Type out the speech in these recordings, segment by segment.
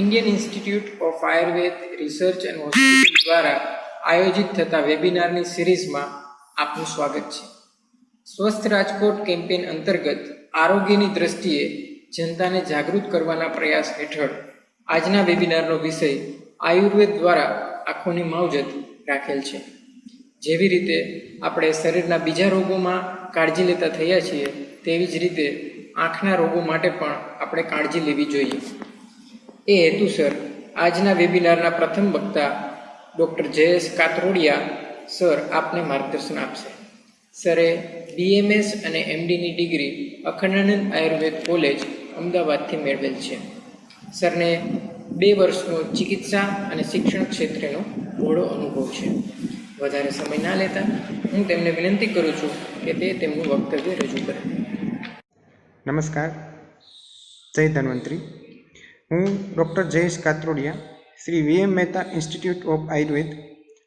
Indian institute of Ayurveda research and hospital દ્વારા આયોજિત થતા વેબિનારની સિરીઝમાં આપનું સ્વાગત છે. સ્વસ્થ રાજકોટ કેમ્પેઇન અંતર્ગત આરોગ્યની દ્રષ્ટિએ જનતાને જાગૃત કરવાના પ્રયાસ હેઠળ આજના વેબિનારનો વિષય આયુર્વેદ દ્વારા આંખોની માવજત રાખેલ છે. જેવી રીતે આપણે શરીરના બીજા રોગોમાં કાળજી લેતા થયા છીએ, તેવી જ રીતે આંખના રોગો માટે પણ આપણે કાળજી લેવી જોઈએ. એ હેતુસર આજના વેબિનારના પ્રથમ વક્તા ડૉક્ટર જયેશ કાતરોડિયા સર આપને માર્ગદર્શન આપશે. સરે BMS અને MDની ડિગ્રી અખંડાનંદ આયુર્વેદ કોલેજ અમદાવાદથી મેળવેલ છે. સરને 2 વર્ષનો ચિકિત્સા અને શિક્ષણ ક્ષેત્રેનો બહોળો અનુભવ છે. વધારે સમય ના લેતા હું તેમને વિનંતી કરું છું કે તે તેમનું વક્તવ્ય રજૂ કરે. નમસ્કાર, જય ધન્વંતરી. હું doctor Jayesh Katrodiya, Shri VM Mehta institute of Ayurveda,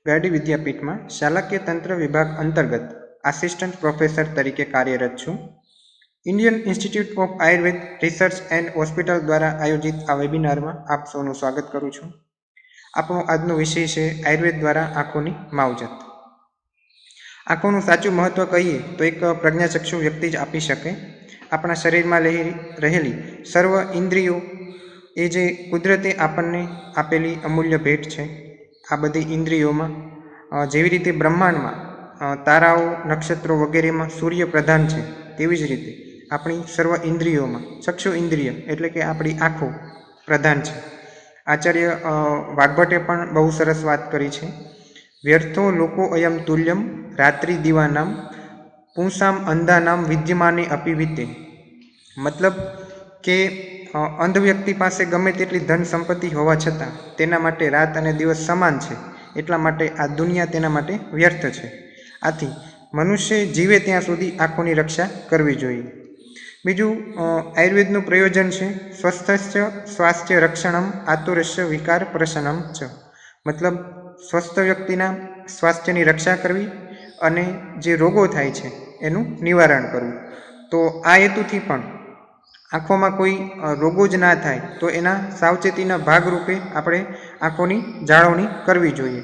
ગાડી વિદ્યાપીઠમાં શાલાકીય તંત્ર વિભાગ અંતર્ગત આસિસ્ટન્ટ પ્રોફેસર તરીકે કાર્યરત છું. Indian institute of Ayurveda research and hospital દ્વારા આયોજિત આ વેબિનારમાં આપ સૌનું સ્વાગત કરું છું. આપણો આજનો વિષય છે આયુર્વેદ દ્વારા આંખોની માવજત. આંખોનું સાચું મહત્ત્વ કહીએ તો એક પ્રજ્ઞાચક્ષુ વ્યક્તિ જ આપી શકે. આપણા શરીરમાં રહેલી સર્વ ઇન્દ્રિયો એ જે કુદરતે આપણને આપેલી અમૂલ્ય ભેટ છે. આ બધી ઇન્દ્રિયોમાં જેવી રીતે બ્રહ્માંડમાં તારાઓ, નક્ષત્રો વગેરેમાં સૂર્ય પ્રધાન છે, તેવી જ રીતે આપણી સર્વ ઇન્દ્રિયોમાં ચક્ષુ ઇન્દ્રિય એટલે કે આપણી આંખો પ્રધાન છે. આચાર્ય વાઘભટ્ટે પણ બહુ સરસ વાત કરી છે. વ્યર્થો લોકો અયમ તુલ્યમ રાત્રિ દીવાનામ પુંસામ અંધાનામ વિદ્યમાને અપિવિતે. મતલબ કે અંધ વ્યક્તિ પાસે ગમે તેટલી ધન સંપત્તિ હોવા છતાં તેના માટે રાત અને દિવસ સમાન છે, એટલા માટે આ દુનિયા તેના માટે વ્યર્થ છે. આથી મનુષ્ય જીવે ત્યાં સુધી આંખોની રક્ષા કરવી જોઈએ. બીજું, આયુર્વેદનું પ્રયોજન છે સ્વસ્થસ્ય સ્વાસ્થ્ય રક્ષણમ આતુરસ્ય વિકાર પ્રશનમ ચ. મતલબ સ્વસ્થ વ્યક્તિના સ્વાસ્થ્યની રક્ષા કરવી અને જે રોગો થાય છે એનું નિવારણ કરવું. તો આ હેતુથી પણ આંખોમાં કોઈ રોગો જ ના થાય તો એના સાવચેતીના ભાગરૂપે આપણે આંખોની જાળવણી કરવી જોઈએ.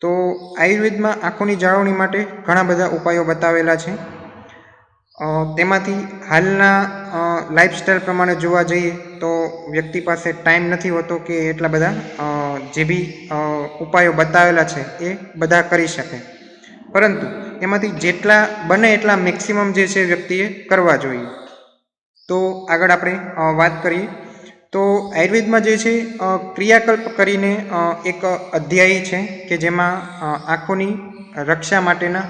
તો આયુર્વેદમાં આંખોની જાળવણી માટે ઘણા બધા ઉપાયો બતાવેલા છે. તેમાંથી હાલના લાઈફસ્ટાઈલ પ્રમાણે જોવા જઈએ તો વ્યક્તિ પાસે ટાઈમ નથી હોતો કે એટલા બધા જે બી ઉપાયો બતાવેલા છે એ બધા કરી શકે, પરંતુ એમાંથી જેટલા બને એટલા મેક્સિમમ જે છે વ્યક્તિએ કરવા જોઈએ. તો આગળ આપણે વાત કરીએ તો આયુર્વેદમાં જે છે ક્રિયાકલ્પ કરીને એક અધ્યાય છે કે જેમાં આંખોની રક્ષા માટેના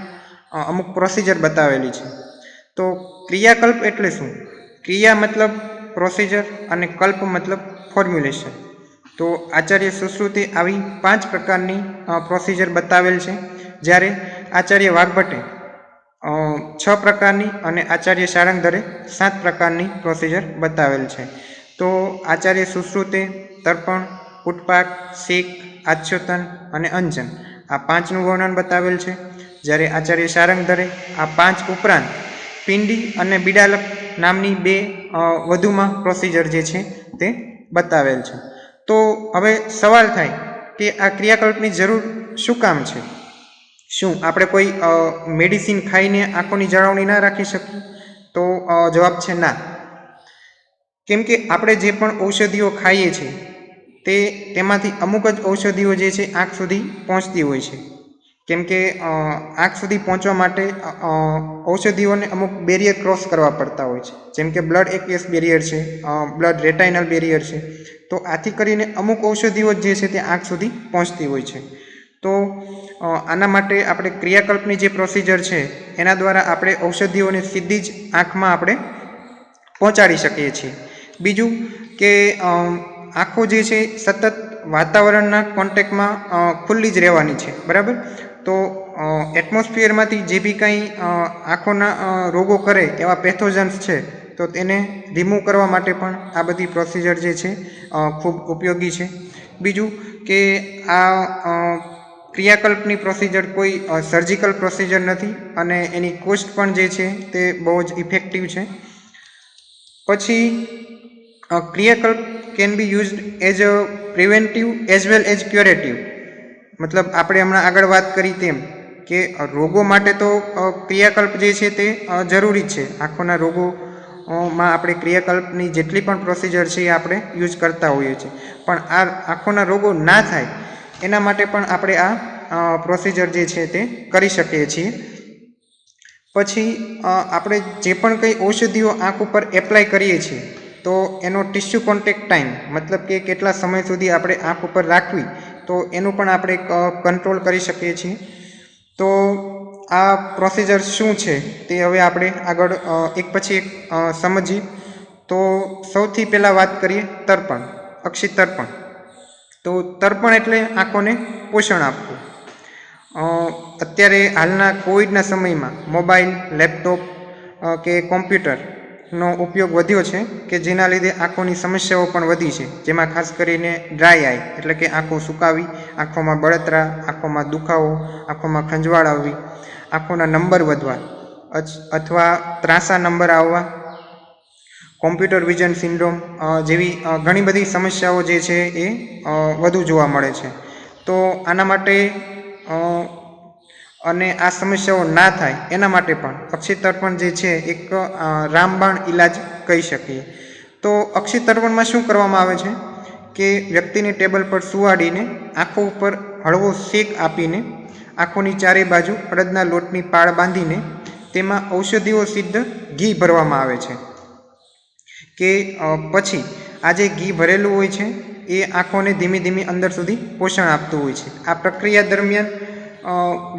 અમુક પ્રોસિજર બતાવેલી છે. તો ક્રિયાકલ્પ એટલે શું? ક્રિયા મતલબ પ્રોસિજર અને કલ્પ મતલબ ફોર્મ્યુલેશન. તો આચાર્ય સુશ્રુતે આવી 5 પ્રકારની પ્રોસિજર બતાવેલ છે, જ્યારે આચાર્ય વાઘભટ્ટે 6 પ્રકારની અને આચાર્ય સારંગધરે 7 પ્રકારની પ્રોસિજર બતાવેલ છે. તો આચાર્ય સુશ્રુતે તર્પણ, પુટપાક, શેક, આચ્છોતન અને અંજન આ 5નું વર્ણન બતાવેલ છે, જ્યારે આચાર્ય સારંગધરે આ 5 ઉપરાંત પિંડી અને બિડાલક નામની 2 વધુમાં પ્રોસિજર જે છે તે બતાવેલ છે. તો હવે સવાલ થાય કે આ ક્રિયાકલ્પની જરૂર શું કામ છે? શું આપણે કોઈ મેડિસિન ખાઈને આંખોની જાળવણી ના રાખી શકીએ? તો જવાબ છે ના. કેમ કે આપણે જે પણ ઔષધિઓ ખાઈએ છીએ તેમાંથી અમુક જ ઔષધિઓ જે છે આંખ સુધી પહોંચતી હોય છે. કેમ કે આંખ સુધી પહોંચવા માટે ઔષધિઓને અમુક બેરિયર ક્રોસ કરવા પડતા હોય છે, જેમ કે બ્લડ એક્વિયસ બેરિયર છે, બ્લડ રેટાઇનલ બેરિયર છે. તો આથી કરીને અમુક ઔષધિઓ જે છે તે આંખ સુધી પહોંચતી હોય છે. તો આના માટે આપણે ક્રિયાકલ્પની જે પ્રોસિજર છે એના દ્વારા આપણે ઔષધિઓને સીધી જ આંખમાં આપણે પહોંચાડી શકીએ છીએ. બીજું કે આંખો જે છે સતત વાતાવરણના કોન્ટેક્ટમાં ખુલ્લી જ રહેવાની છે, બરાબર? તો એટમોસ્ફિયરમાંથી જે બી કંઈ આંખોના રોગો કરે એવા પેથોજન્સ છે તો તેને રિમૂવ કરવા માટે પણ આ બધી પ્રોસિજર જે છે ખૂબ ઉપયોગી છે. બીજું કે આ ક્રિયાકલ્પની પ્રોસિજર કોઈ સર્જિકલ પ્રોસિજર નથી અને એની કોસ્ટ પણ જે છે તે બહુ જ ઇફેક્ટિવ છે. પછી ક્રિયાકલ્પ can be used as a preventive as well as curative. મતલબ આપણે હમણાં આગળ વાત કરી તેમ કે રોગો માટે તો ક્રિયાકલ્પ જે છે તે જરૂરી જ છે. આંખોના રોગો માં આપણે ક્રિયાકલ્પની જેટલી પણ પ્રોસિજર છે એ આપણે યુઝ કરતા હોઈએ છીએ, પણ આ આંખોના રોગો ના થાય એના માટે પણ આપણે આ પ્રોસિજર જે છે તે કરી શકીએ છીએ. પછી આપણે જે પણ કંઈ ઔષધિઓ આંખ ઉપર એપ્લાય કરીએ છીએ તો એનો ટિશ્યુ કોન્ટેક્ટ ટાઈમ, મતલબ કે કેટલા સમય સુધી આપણે આંખ ઉપર રાખવી, તો એનું પણ આપણે કંટ્રોલ કરી શકીએ છીએ. તો આ પ્રોસિજર શું છે તે હવે આપણે આગળ એક પછી એક સમજીએ. તો સૌથી પહેલાં વાત કરીએ તર્પણ, અક્ષી તર્પણ. તો તર્પણ એટલે આંખોને પોષણ આપવું. અત્યારે હાલના કોવિડના સમયમાં મોબાઈલ, લેપટોપ કે કોમ્પ્યુટરનો ઉપયોગ વધ્યો છે કે જેના લીધે આંખોની સમસ્યાઓ પણ વધી છે, જેમાં ખાસ કરીને ડ્રાય આઈ એટલે કે આંખો સુકાવી, આંખોમાં બળતરા, આંખોમાં દુખાવો, આંખોમાં ખંજવાળ આવવી, આંખોના નંબર વધવા અથવા ત્રાંસા નંબર આવવા, કોમ્પ્યુટર વિઝન સિન્ડ્રોમ જેવી ઘણી બધી સમસ્યાઓ જે છે એ વધુ જોવા મળે છે. તો આના માટે અને આ સમસ્યાઓ ના થાય એના માટે પણ અક્ષી તર્પણ જે છે એક રામબાણ ઈલાજ કહી શકીએ. તો અક્ષી તર્પણમાં શું કરવામાં આવે છે કે વ્યક્તિને ટેબલ પર સુવાડીને આંખો ઉપર હળવો શેક આપીને આંખોની ચારે બાજુ અડદના લોટની પાળ બાંધીને તેમાં ઔષધિઓ સિદ્ધ ઘી ભરવામાં આવે છે કે પછી આ જે ઘી ભરેલું હોય છે એ આંખોને ધીમે ધીમે અંદર સુધી પોષણ આપતું હોય છે. આ પ્રક્રિયા દરમિયાન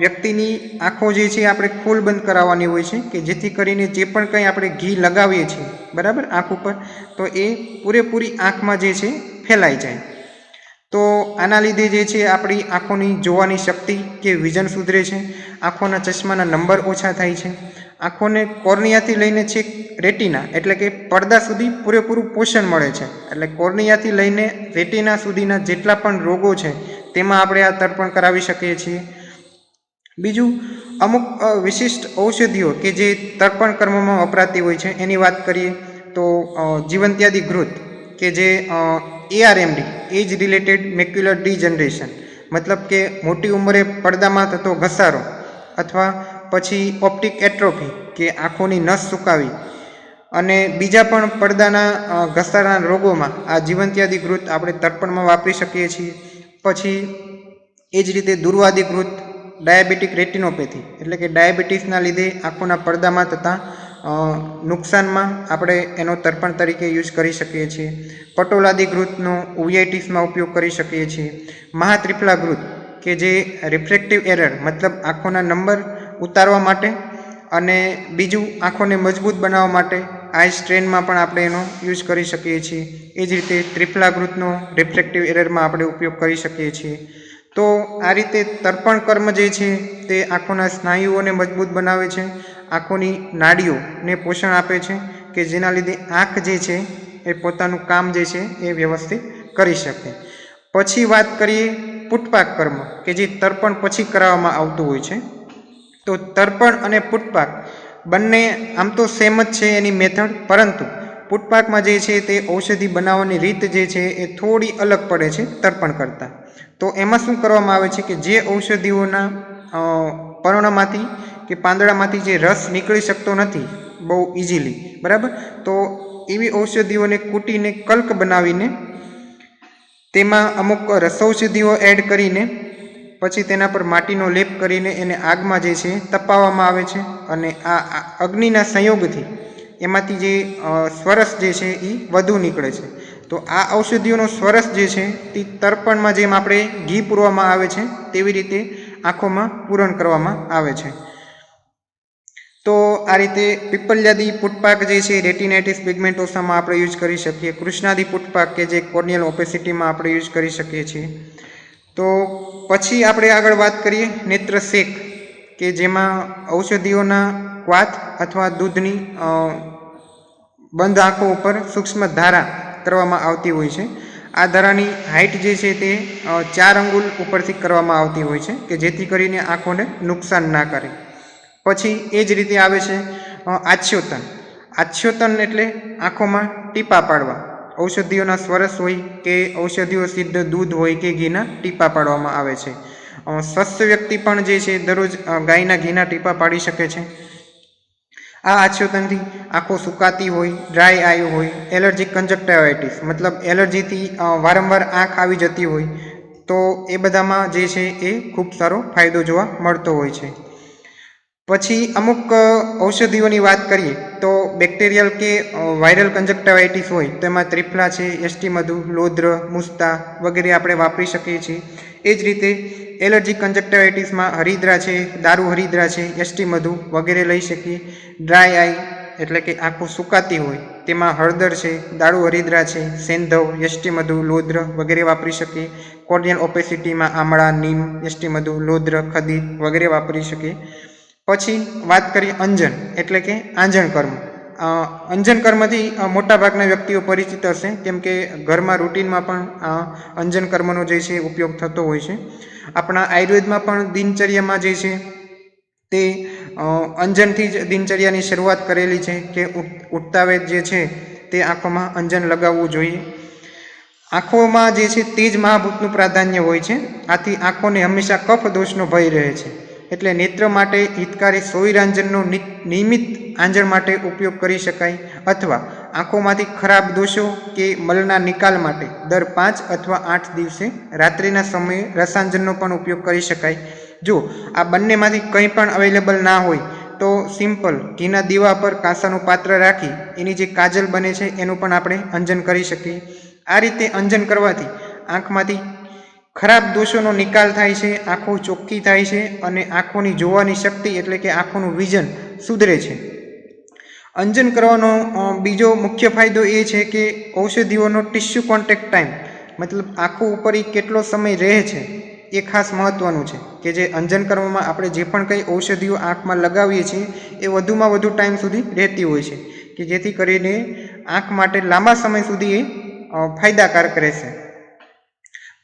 વ્યક્તિની આંખો જે છે આપણે ખોલ બંધ કરાવવાની હોય છે કે જેથી કરીને જે પણ કંઈ આપણે ઘી લગાવીએ છીએ બરાબર આંખ ઉપર, તો એ પૂરેપૂરી આંખમાં જે છે ફેલાઈ જાય. તો આના લીધે જે છે આપણી આંખોની જોવાની શક્તિ કે વિઝન સુધરે છે, આંખોના ચશ્માના નંબર ઓછા થાય છે, આંખોને કોર્નિયાથી લઈને છેક રેટિના એટલે કે પડદા સુધી પૂરેપૂરું પોષણ મળે છે. એટલે કોર્નિયાથી લઈને રેટિના સુધીના જેટલા પણ રોગો છે તેમાં આપણે આ તર્પણ કરાવી શકીએ છીએ. બીજું, અમુક વિશિષ્ટ ઔષધિઓ કે જે તર્પણ કર્મમાં વપરાતી હોય છે એની વાત કરીએ તો જીવંત્યાદિ ઘૃત કે જે ARMD એજ રિલેટેડ મેક્યુલર ડિજનરેશન, મતલબ કે મોટી ઉંમરે પડદામાં થતો ઘસારો અથવા પછી ઓપ્ટિક એટ્રોફી કે આંખોની નસ સુકાવી અને બીજા પણ પડદાના ઘસારાના રોગોમાં આ જીવંત્યાદિ ઘૃત આપણે તર્પણમાં વાપરી શકીએ છીએ. પછી એ જ રીતે દુર્વાદિ ઘૃત, ડાયાબિટીક રેટિનોપેથી એટલે કે ડાયાબિટીસના લીધે આંખોના પડદામાં થતા નુકસાનમાં આપણે એનો તર્પણ તરીકે યુઝ કરી શકીએ છીએ. પટોલાદિ ઘૃતનો ઉવિયાઇટીસમાં ઉપયોગ કરી શકીએ છીએ. મહાત્રિફલા ઘૃત કે જે રિફ્રેક્ટિવ એરર મતલબ આંખોના નંબર ઉતારવા માટે અને બીજું આંખોને મજબૂત બનાવવા માટે આઈ સ્ટ્રેનમાં પણ આપણે એનો યુઝ કરી શકીએ છીએ. એ જ રીતે ત્રિફલા ઘૃતનો રિફ્રેક્ટિવ એરરમાં આપણે ઉપયોગ કરી શકીએ છીએ. તો આ રીતે તર્પણ કર્મ જે છે તે આંખોના સ્નાયુઓને મજબૂત બનાવે છે, આંખોની નાડીઓને પોષણ આપે છે કે જેના લીધે આંખ જે છે એ પોતાનું કામ જે છે એ વ્યવસ્થિત કરી શકે. પછી વાત કરીએ પુટપાક કર્મ કે જે તર્પણ પછી કરાવવામાં આવતું હોય છે. તો તર્પણ અને પુટપાક બંને આમ તો સેમ જ છે એની મેથડ, પરંતુ પુટપાકમાં જે છે તે ઔષધિ બનાવવાની રીત જે છે એ થોડી અલગ પડે છે તર્પણ કરતાં. તો એમાં શું કરવામાં આવે છે કે જે ઔષધિઓના પર્ણમાંથી કે પાંદડામાંથી જે રસ નીકળી શકતો નથી બહુ ઇઝીલી બરાબર, તો એવી ઔષધિઓને કૂટીને કલ્ક બનાવીને તેમાં અમુક રસૌષધિઓ એડ કરીને પછી તેના પર માટીનો લેપ કરીને એને આગમાં જે છે તપાવવામાં આવે છે અને આ અગ્નિના સંયોગથી એમાંથી જે સ્વરસ જે છે એ વધુ નીકળે છે. તો આ ઔષધિઓનો સ્વરસ જે છે તે તર્પણમાં જેમ આપણે ઘી પૂરવામાં આવે છે તેવી રીતે આંખોમાં પૂરણ કરવામાં આવે છે. તો આ રીતે પીપલ્યાદી પુટપાક જે છે રેટિનાઇટિસ પિગમેન્ટોસામાં આપણે યુઝ કરી શકીએ. કૃષ્ણાદી પુટપાક કે જે કોર્નિયલ ઓપેસિટીમાં આપણે યુઝ કરી શકીએ છીએ. તો પછી આપણે આગળ વાત કરીએ નેત્ર શેક કે જેમાં ઔષધિઓના ક્વાથ અથવા દૂધની બંધ આંખો ઉપર સૂક્ષ્મ ધારા કરવામાં આવતી હોય છે. આ ધારાની હાઇટ જે છે તે 4 અંગુલ ઉપરથી કરવામાં આવતી હોય છે કે જેથી કરીને આંખોને નુકસાન ના કરે. પછી એ જ રીતે આવે છે આચ્છ્યોતન. આચ્છ્યોતન એટલે આંખોમાં ટીપા પાડવા ઔષધિઓના સ્વરસ હોય કે ઔષધિઓ સિદ્ધ દૂધ હોય કે ઘીના ટીપા પાડવામાં આવે છે. સ્વસ્થ વ્યક્તિ પણ જે છે દરરોજ ગાયના ઘીના ટીપા પાડી શકે છે. આ આચ્છાદનથી આંખો સુકાતી હોય, ડ્રાય આઈ હોય, એલર્જીક કંજક્ટિવાઇટિસ મતલબ એલર્જીથી વારંવાર આંખ આવી જતી હોય તો એ બધામાં જે છે એ ખૂબ સારો ફાયદો જોવા મળતો હોય છે. પછી અમુક ઔષધિઓની વાત કરીએ તો બેક્ટેરિયલ કે વાયરલ કંજક્ટિવાઇટિસ હોય તો એમાં ત્રિફલા છે, એસ્ટીમધુ, લોદ્ર, મુસ્તા વગેરે આપણે વાપરી શકીએ છીએ. એ જ રીતે એલર્જીક કંજક્ટિવાઇટિસમાં હરિદ્રા છે, દારૂ હરિદ્રા છે, એસ્ટીમધુ વગેરે લઈ શકીએ. ડ્રાય આઈ એટલે કે આંખો સુકાતી હોય તેમાં હળદર છે, દારૂ હરિદ્રા છે, સેંધવ, એસ્ટીમધુ, લોદ્ર વગેરે વાપરી શકીએ. કોર્નિયલ ઓપેસિટીમાં આમળા, નીમ, એસ્ટીમધુ, લોદ્ર, ખદીર વગેરે વાપરી શકીએ. પછી વાત કરીએ અંજન એટલે કે આંજણ કર્મ. અંજન કર્મથી મોટાભાગના વ્યક્તિઓ પરિચિત હશે કેમ કે ઘરમાં રૂટીનમાં પણ અંજન કર્મનો જે છે ઉપયોગ થતો હોય છે. આપણા આયુર્વેદમાં પણ દિનચર્યામાં જે છે તે અંજનથી જ દિનચર્યાની શરૂઆત કરેલી છે કે ઉઠતા વેત જે છે તે આંખોમાં અંજન લગાવવું જોઈએ. આંખોમાં જે છે તેજ મહાભૂતનું પ્રાધાન્ય હોય છે. આથી આંખોને હંમેશા કફ દોષનો ભય રહે છે. એટલે નેત્ર માટે હિતકારી સોયરાંજનનો નિયમિત આંજણ માટે ઉપયોગ કરી શકાય અથવા આંખોમાંથી ખરાબ દોષો કે મલના નિકાલ માટે દર 5 અથવા 8 દિવસે રાત્રિના સમયે રસાંજનનો પણ ઉપયોગ કરી શકાય. જો આ બંનેમાંથી કંઈ પણ અવેલેબલ ના હોય તો સિમ્પલ ઘીના દીવા પર કાંસાનું પાત્ર રાખી એની જે કાજલ બને છે એનું પણ આપણે અંજન કરી શકીએ. આ રીતે અંજન કરવાથી આંખમાંથી ખરાબ દોષોનો નિકાલ થાય છે, આંખો ચોખ્ખી થાય છે અને આંખોની જોવાની શક્તિ એટલે કે આંખોનું વિઝન સુધરે છે. અંજન કરવાનો બીજો મુખ્ય ફાયદો એ છે કે ઔષધિઓનો ટિશ્યુ કોન્ટેક્ટ ટાઈમ મતલબ આંખો ઉપર કેટલો સમય રહે છે એ ખાસ મહત્ત્વનું છે કે જે અંજન કરવામાં આપણે જે પણ કંઈ ઔષધિઓ આંખમાં લગાવીએ છીએ એ વધુમાં વધુ ટાઈમ સુધી રહેતી હોય છે કે જેથી કરીને આંખ માટે લાંબા સમય સુધી એ ફાયદાકારક રહેશે.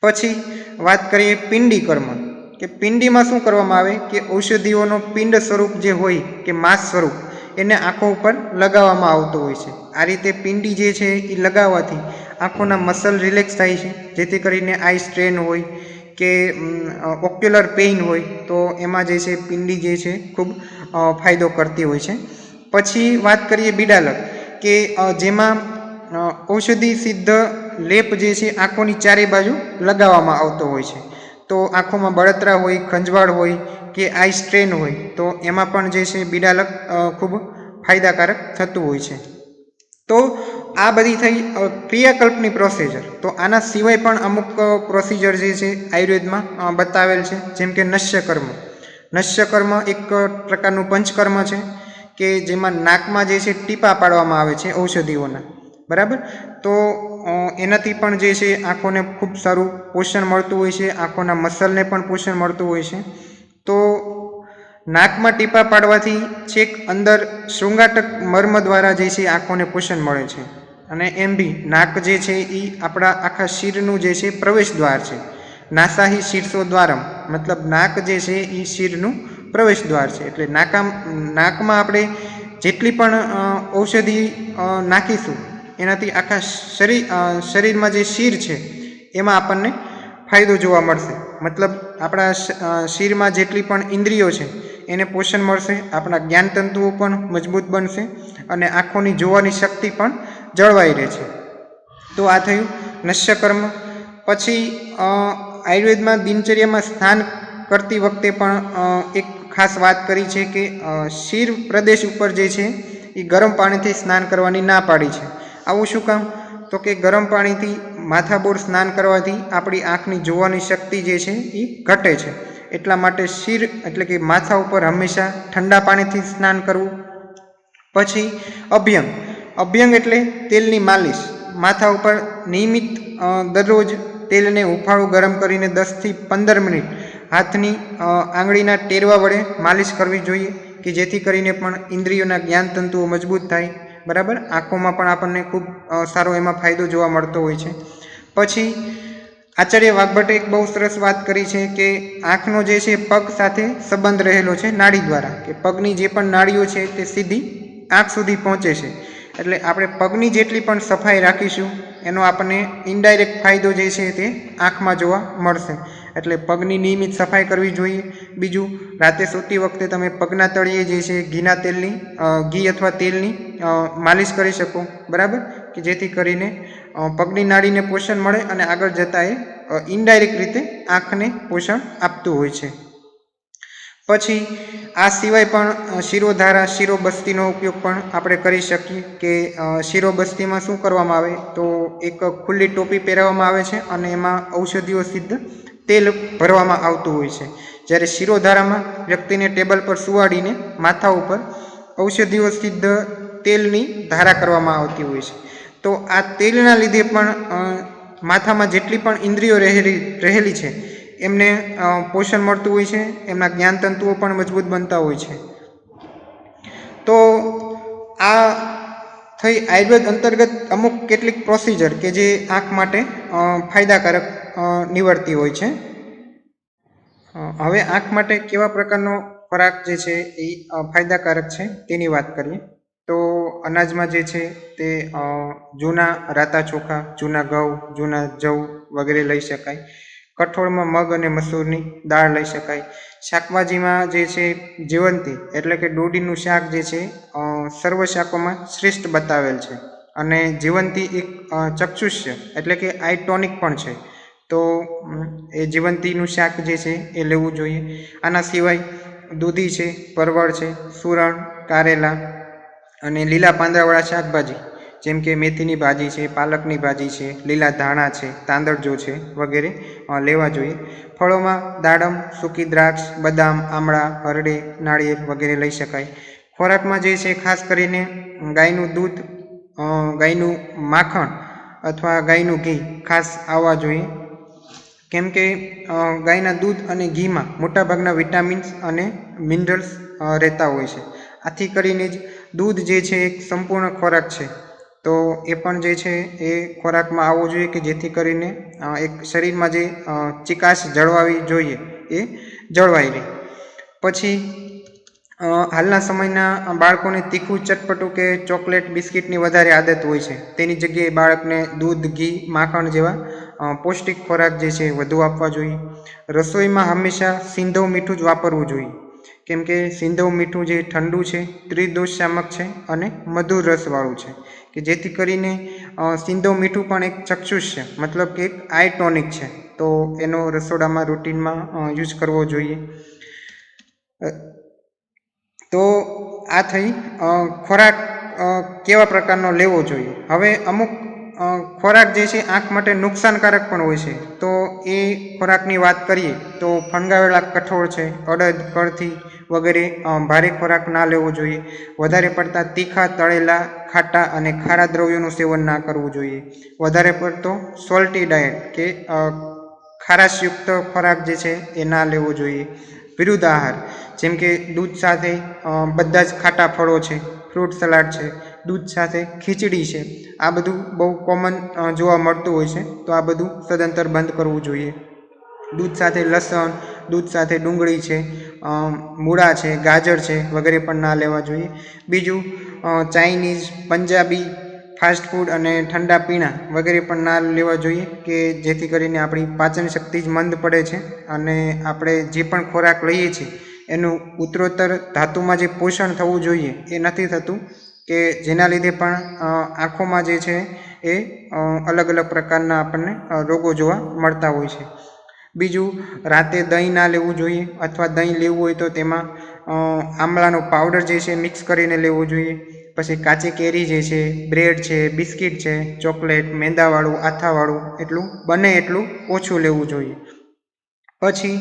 પછી વાત કરીએ પિંડી કર્મ કે પિંડીમાં શું કરવામાં આવે કે ઔષધિઓનો પિંડ સ્વરૂપ જે હોય કે માસ સ્વરૂપ એને આંખો ઉપર લગાવવામાં આવતો હોય છે. આ રીતે પિંડી જે છે એ લગાવવાથી આંખોના મસલ રિલેક્સ થાય છે જેથી કરીને આઈ સ્ટ્રેન હોય કે ઓક્યુલર પેઇન હોય તો એમાં જે છે પિંડી જે છે ખૂબ ફાયદો કરતી હોય છે. પછી વાત કરીએ બિડાલક કે જેમાં ઔષધિ સિદ્ધ લેપ જે છે આંખોની ચારે બાજુ લગાવવામાં આવતો હોય છે. તો આંખોમાં બળતરા હોય, ખંજવાળ હોય કે આઈ સ્ટ્રેન હોય તો એમાં પણ જે છે બિડાલક ખૂબ ફાયદાકારક થતું હોય છે. તો આ બધી થઈ ક્રિયાકલ્પની પ્રોસિજર. તો આના સિવાય પણ અમુક પ્રોસિજર જે છે આયુર્વેદમાં બતાવેલ છે જેમ કે નશ્યકર્મ. નશ્યકર્મ એક પ્રકારનું પંચકર્મ છે કે જેમાં નાકમાં જે છે ટીપા પાડવામાં આવે છે ઔષધિઓના, બરાબર. તો એનાથી પણ જે છે આંખોને ખૂબ સારું પોષણ મળતું હોય છે, આંખોના મસલને પણ પોષણ મળતું હોય છે. તો નાકમાં ટીપા પાડવાથી છેક અંદર શૃંગાટક મર્મ દ્વારા જે છે આંખોને પોષણ મળે છે. અને એમ બી નાક જે છે એ આપણા આખા શિરનું જે છે પ્રવેશ દ્વાર છે. નાસાહી શીર્ષો દ્વારમ મતલબ નાક જે છે એ શિરનું પ્રવેશ દ્વાર છે. એટલે નાકમાં આપણે જેટલી પણ ઔષધિ નાખીશું એનાથી આખા શરીરમાં જે શિર છે એમાં આપણને ફાયદો જોવા મળશે. મતલબ આપણા શિરમાં જેટલી પણ ઇન્દ્રિયો છે એને પોષણ મળશે, આપણા જ્ઞાનતંતુઓ પણ મજબૂત બનશે અને આંખોની જોવાની શક્તિ પણ જળવાઈ રહે છે. તો આ થયું નશ્યકર્મ. પછી આયુર્વેદમાં દિનચર્યામાં સ્નાન કરતી વખતે પણ એક ખાસ વાત કરી છે કે શિર પ્રદેશ ઉપર જે છે એ ગરમ પાણીથી સ્નાન કરવાની ના પાડી છે. આવું શું કામ? તો કે ગરમ પાણીથી માથાબોળ સ્નાન કરવાથી આપણી આંખની જોવાની શક્તિ જે છે એ ઘટે છે. એટલા માટે શિર એટલે કે માથા ઉપર હંમેશા ઠંડા પાણીથી સ્નાન કરવું. પછી અભ્યંગ. અભ્યંગ એટલે તેલની માલિશ. માથા ઉપર નિયમિત દરરોજ તેલને હુંફાળું ગરમ કરીને 10થી 15 મિનિટ હાથની આંગળીના ટેરવા વડે માલિશ કરવી જોઈએ કે જેથી કરીને પણ ઇન્દ્રિયોના જ્ઞાનતંતુઓ મજબૂત થાય, બરાબર. આંખોમાં પણ આપણને ખૂબ સારો એમાં ફાયદો જોવા મળતો હોય છે. પછી આચાર્ય વાઘભટ્ટે એક બહુ સરસ વાત કરી છે કે આંખનો જે છે પગ સાથે સંબંધ રહેલો છે નાડી દ્વારા, કે પગની જે પણ નાડીઓ છે તે સીધી આંખ સુધી પહોંચે છે. એટલે આપણે પગની જેટલી પણ સફાઈ રાખીશું એનો આપણને ઇનડાયરેક્ટ ફાયદો જે છે તે આંખમાં જોવા મળશે. એટલે પગની નિયમિત સફાઈ કરવી જોઈએ. બીજું, રાતે સૂતી વખતે તમે પગના તળિયે જે છે ઘી અથવા તેલની માલિશ કરી શકો, બરાબર, કે જેથી કરીને પગની નાડીને પોષણ મળે અને આગળ જતાં એ ઇનડાયરેક્ટ રીતે આંખને પોષણ આપતું હોય છે. પછી આ સિવાય પણ શિરોધારા શિરોબસ્તીનો ઉપયોગ પણ આપણે કરી શકીએ. કે શિરોબસ્તીમાં શું કરવામાં આવે તો એક ખુલ્લી ટોપી પહેરાવવામાં આવે છે અને એમાં ઔષધિઓ સિદ્ધ તેલ ભરવામાં આવતું હોય છે. જ્યારે શિરોધારામાં વ્યક્તિને ટેબલ પર સુવાડીને માથા ઉપર ઔષધિઓ સિદ્ધ તેલની ધારા કરવામાં આવતી હોય છે. તો આ તેલના લીધે પણ માથામાં જેટલી પણ ઇન્દ્રિયો રહેલી છે એમને પોષણ મળતું હોય છે, એમના જ્ઞાનતંતુઓ પણ મજબૂત બનતા હોય છે. તો આ થઈ આયુર્વેદ અંતર્ગત અમુક કેટલીક પ્રોસિજર કે જે આંખ માટે ફાયદાકારક નીવડતી હોય છે. હવે આંખ માટે કેવા પ્રકારનો ખોરાક જે છે એ ફાયદાકારક છે તેની વાત કરીએ. તો અનાજમાં જે છે તે જૂના રાતા ચોખા, જૂના ઘઉં, જૂના જવ વગેરે લઈ શકાય. કઠોળમાં મગ અને મસૂરની દાળ લઈ શકાય. શાકભાજીમાં જે છે જીવંતી એટલે કે દોડીનું શાક જે છે સર્વ શાકોમાં શ્રેષ્ઠ બતાવેલ છે અને જીવંતી એક ચક્ષુષ્ય એટલે કે આઈ ટોનિક પણ છે. તો એ જીવંતીનું શાક જે છે એ લેવું જોઈએ. આના સિવાય દૂધી છે, પરવળ છે, સુરણ, કારેલા અને લીલા પાંદડાવાળા શાકભાજી જેમ કે મેથીની ભાજી છે, પાલકની ભાજી છે, લીલા ધાણા છે, તાંદળજો છે વગેરે લેવા જોઈએ. ફળોમાં દાડમ, સૂકી દ્રાક્ષ, બદામ, આમળા, હરડે, નાળિયેર વગેરે લઈ શકાય. ખોરાકમાં જે છે ખાસ કરીને ગાયનું દૂધ, ગાયનું માખણ અથવા ગાયનું ઘી ખાસ આવવા જોઈએ. કેમ કે ગાયના દૂધ અને ઘીમાં મોટાભાગના વિટામિન્સ અને મિનરલ્સ રહેતા હોય છે. આથી કરીને જ દૂધ જે છે એક સંપૂર્ણ ખોરાક છે. તો એ પણ જે છે એ ખોરાકમાં આવવો જોઈએ કે જેથી કરીને એક શરીરમાં જે ચિકાશ જળવાવી જોઈએ એ જળવાઈ રહે. પછી હાલના સમયના બાળકોને તીખું, ચટપટું કે ચોકલેટ, બિસ્કિટની વધારે આદત હોય છે. તેની જગ્યાએ બાળકને દૂધ, ઘી, માખણ જેવા પૌષ્ટિક ખોરાક જે છે વધુ આપવા જોઈએ. રસોઈમાં હંમેશા સિંધવ મીઠું જ વાપરવું જોઈએ. કેમ કે સિંધવ મીઠું જે ઠંડુ છે, ત્રિદોષ શામક છે અને મધુર રસવાળું છે. કે જેથી કરીને સિંધવ મીઠું પણ એક ચક્ષુષ્ય મતલબ કે એક આઈ ટોનિક છે. તો એનો રસોડામાં રૂટીનમાં યુઝ કરવો જોઈએ. તો આ થઈ ખોરાક કેવા પ્રકારનો લેવો જોઈએ. હવે અમુક ખોરાક જે છે આંખ માટે નુકસાનકારક પણ હોય છે. તો એ ખોરાકની વાત કરીએ તો ફણગાવેલા કઠોળ છે, અડદ, કળથી વગેરે ભારે ખોરાક ના લેવો જોઈએ. વધારે પડતા તીખા, તળેલા, ખાટા અને ખારા દ્રવ્યોનું સેવન ના કરવું જોઈએ. વધારે પડતો સોલ્ટી ડાયટ કે ખારાશયુક્ત ખોરાક જે છે એ ના લેવો જોઈએ. વિરુદ્ધ આહાર જેમ કે દૂધ સાથે બધા જ ખાટા ફળો છે, ફ્રૂટ સલાડ છે, દૂધ સાથે ખીચડી છે, આ બધું બહુ કોમન જોવા મળતું હોય છે. તો આ બધું સદંતર બંધ કરવું જોઈએ. દૂધ સાથે લસણ, દૂધ સાથે ડુંગળી છે, મૂળા છે, ગાજર છે વગેરે પણ ના લેવા જોઈએ. બીજું, ચાઇનીઝ, પંજાબી ફાસ્ટ ફૂડ અને ઠંડા પીણા વગેરે પણ ના લેવા જોઈએ કે જેથી કરીને આપણી પાચન શક્તિ જ મંદ પડે છે અને આપણે જે પણ ખોરાક લઈએ છીએ એનું ઉત્તરોત્તર ધાતુમાં જે પોષણ થવું જોઈએ એ નથી થતું. કે જેના લીધે પણ આંખોમાં જે છે એ અલગ અલગ પ્રકારના આપણને રોગો જોવા મળતા હોય છે. બીજું, રાતે દહીં ના લેવું જોઈએ અથવા દહીં લેવું હોય તો તેમાં આમળાનો પાવડર જે છે મિક્સ કરીને લેવો જોઈએ. પછી કાચી કેરી જે છે, બ્રેડ છે, બિસ્કિટ છે, ચોકલેટ, મેંદાવાળું, આથાવાળું એટલું બને એટલું ઓછું લેવું જોઈએ. પછી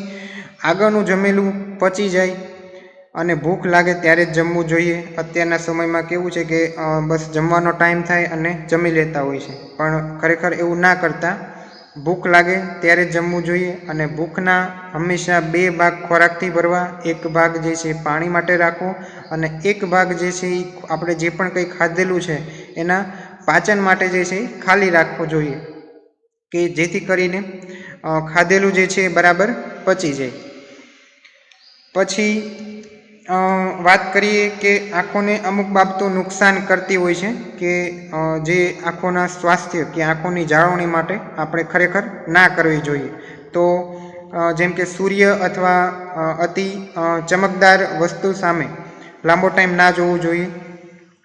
આગળનું જમેલું પચી જાય અને ભૂખ લાગે ત્યારે જ જમવું જોઈએ. અત્યારના સમયમાં કેવું છે કે બસ જમવાનો ટાઈમ થાય અને જમી લેતા હોય છે, પણ ખરેખર એવું ના કરતા ભૂખ લાગે ત્યારે જ જમવું જોઈએ. અને ભૂખના હંમેશા 2 ભાગ ખોરાકથી ભરવા, 1 ભાગ જે છે પાણી માટે રાખવો અને 1 ભાગ જે છે એ આપણે જે પણ કંઈ ખાધેલું છે એના પાચન માટે જે છે ખાલી રાખવો જોઈએ કે જેથી કરીને ખાધેલું જે છે બરાબર પચી જાય. પછી વાત કરીએ કે આંખોને અમુક બાબતો નુકસાન કરતી હોય છે કે જે આંખોના સ્વાસ્થ્ય કે આંખોની જાળવણી માટે આપણે ખરેખર ના કરવી જોઈએ. તો જેમ કે સૂર્ય અથવા અતિ ચમકદાર વસ્તુ સામે લાંબો ટાઈમ ના જોવું જોઈએ.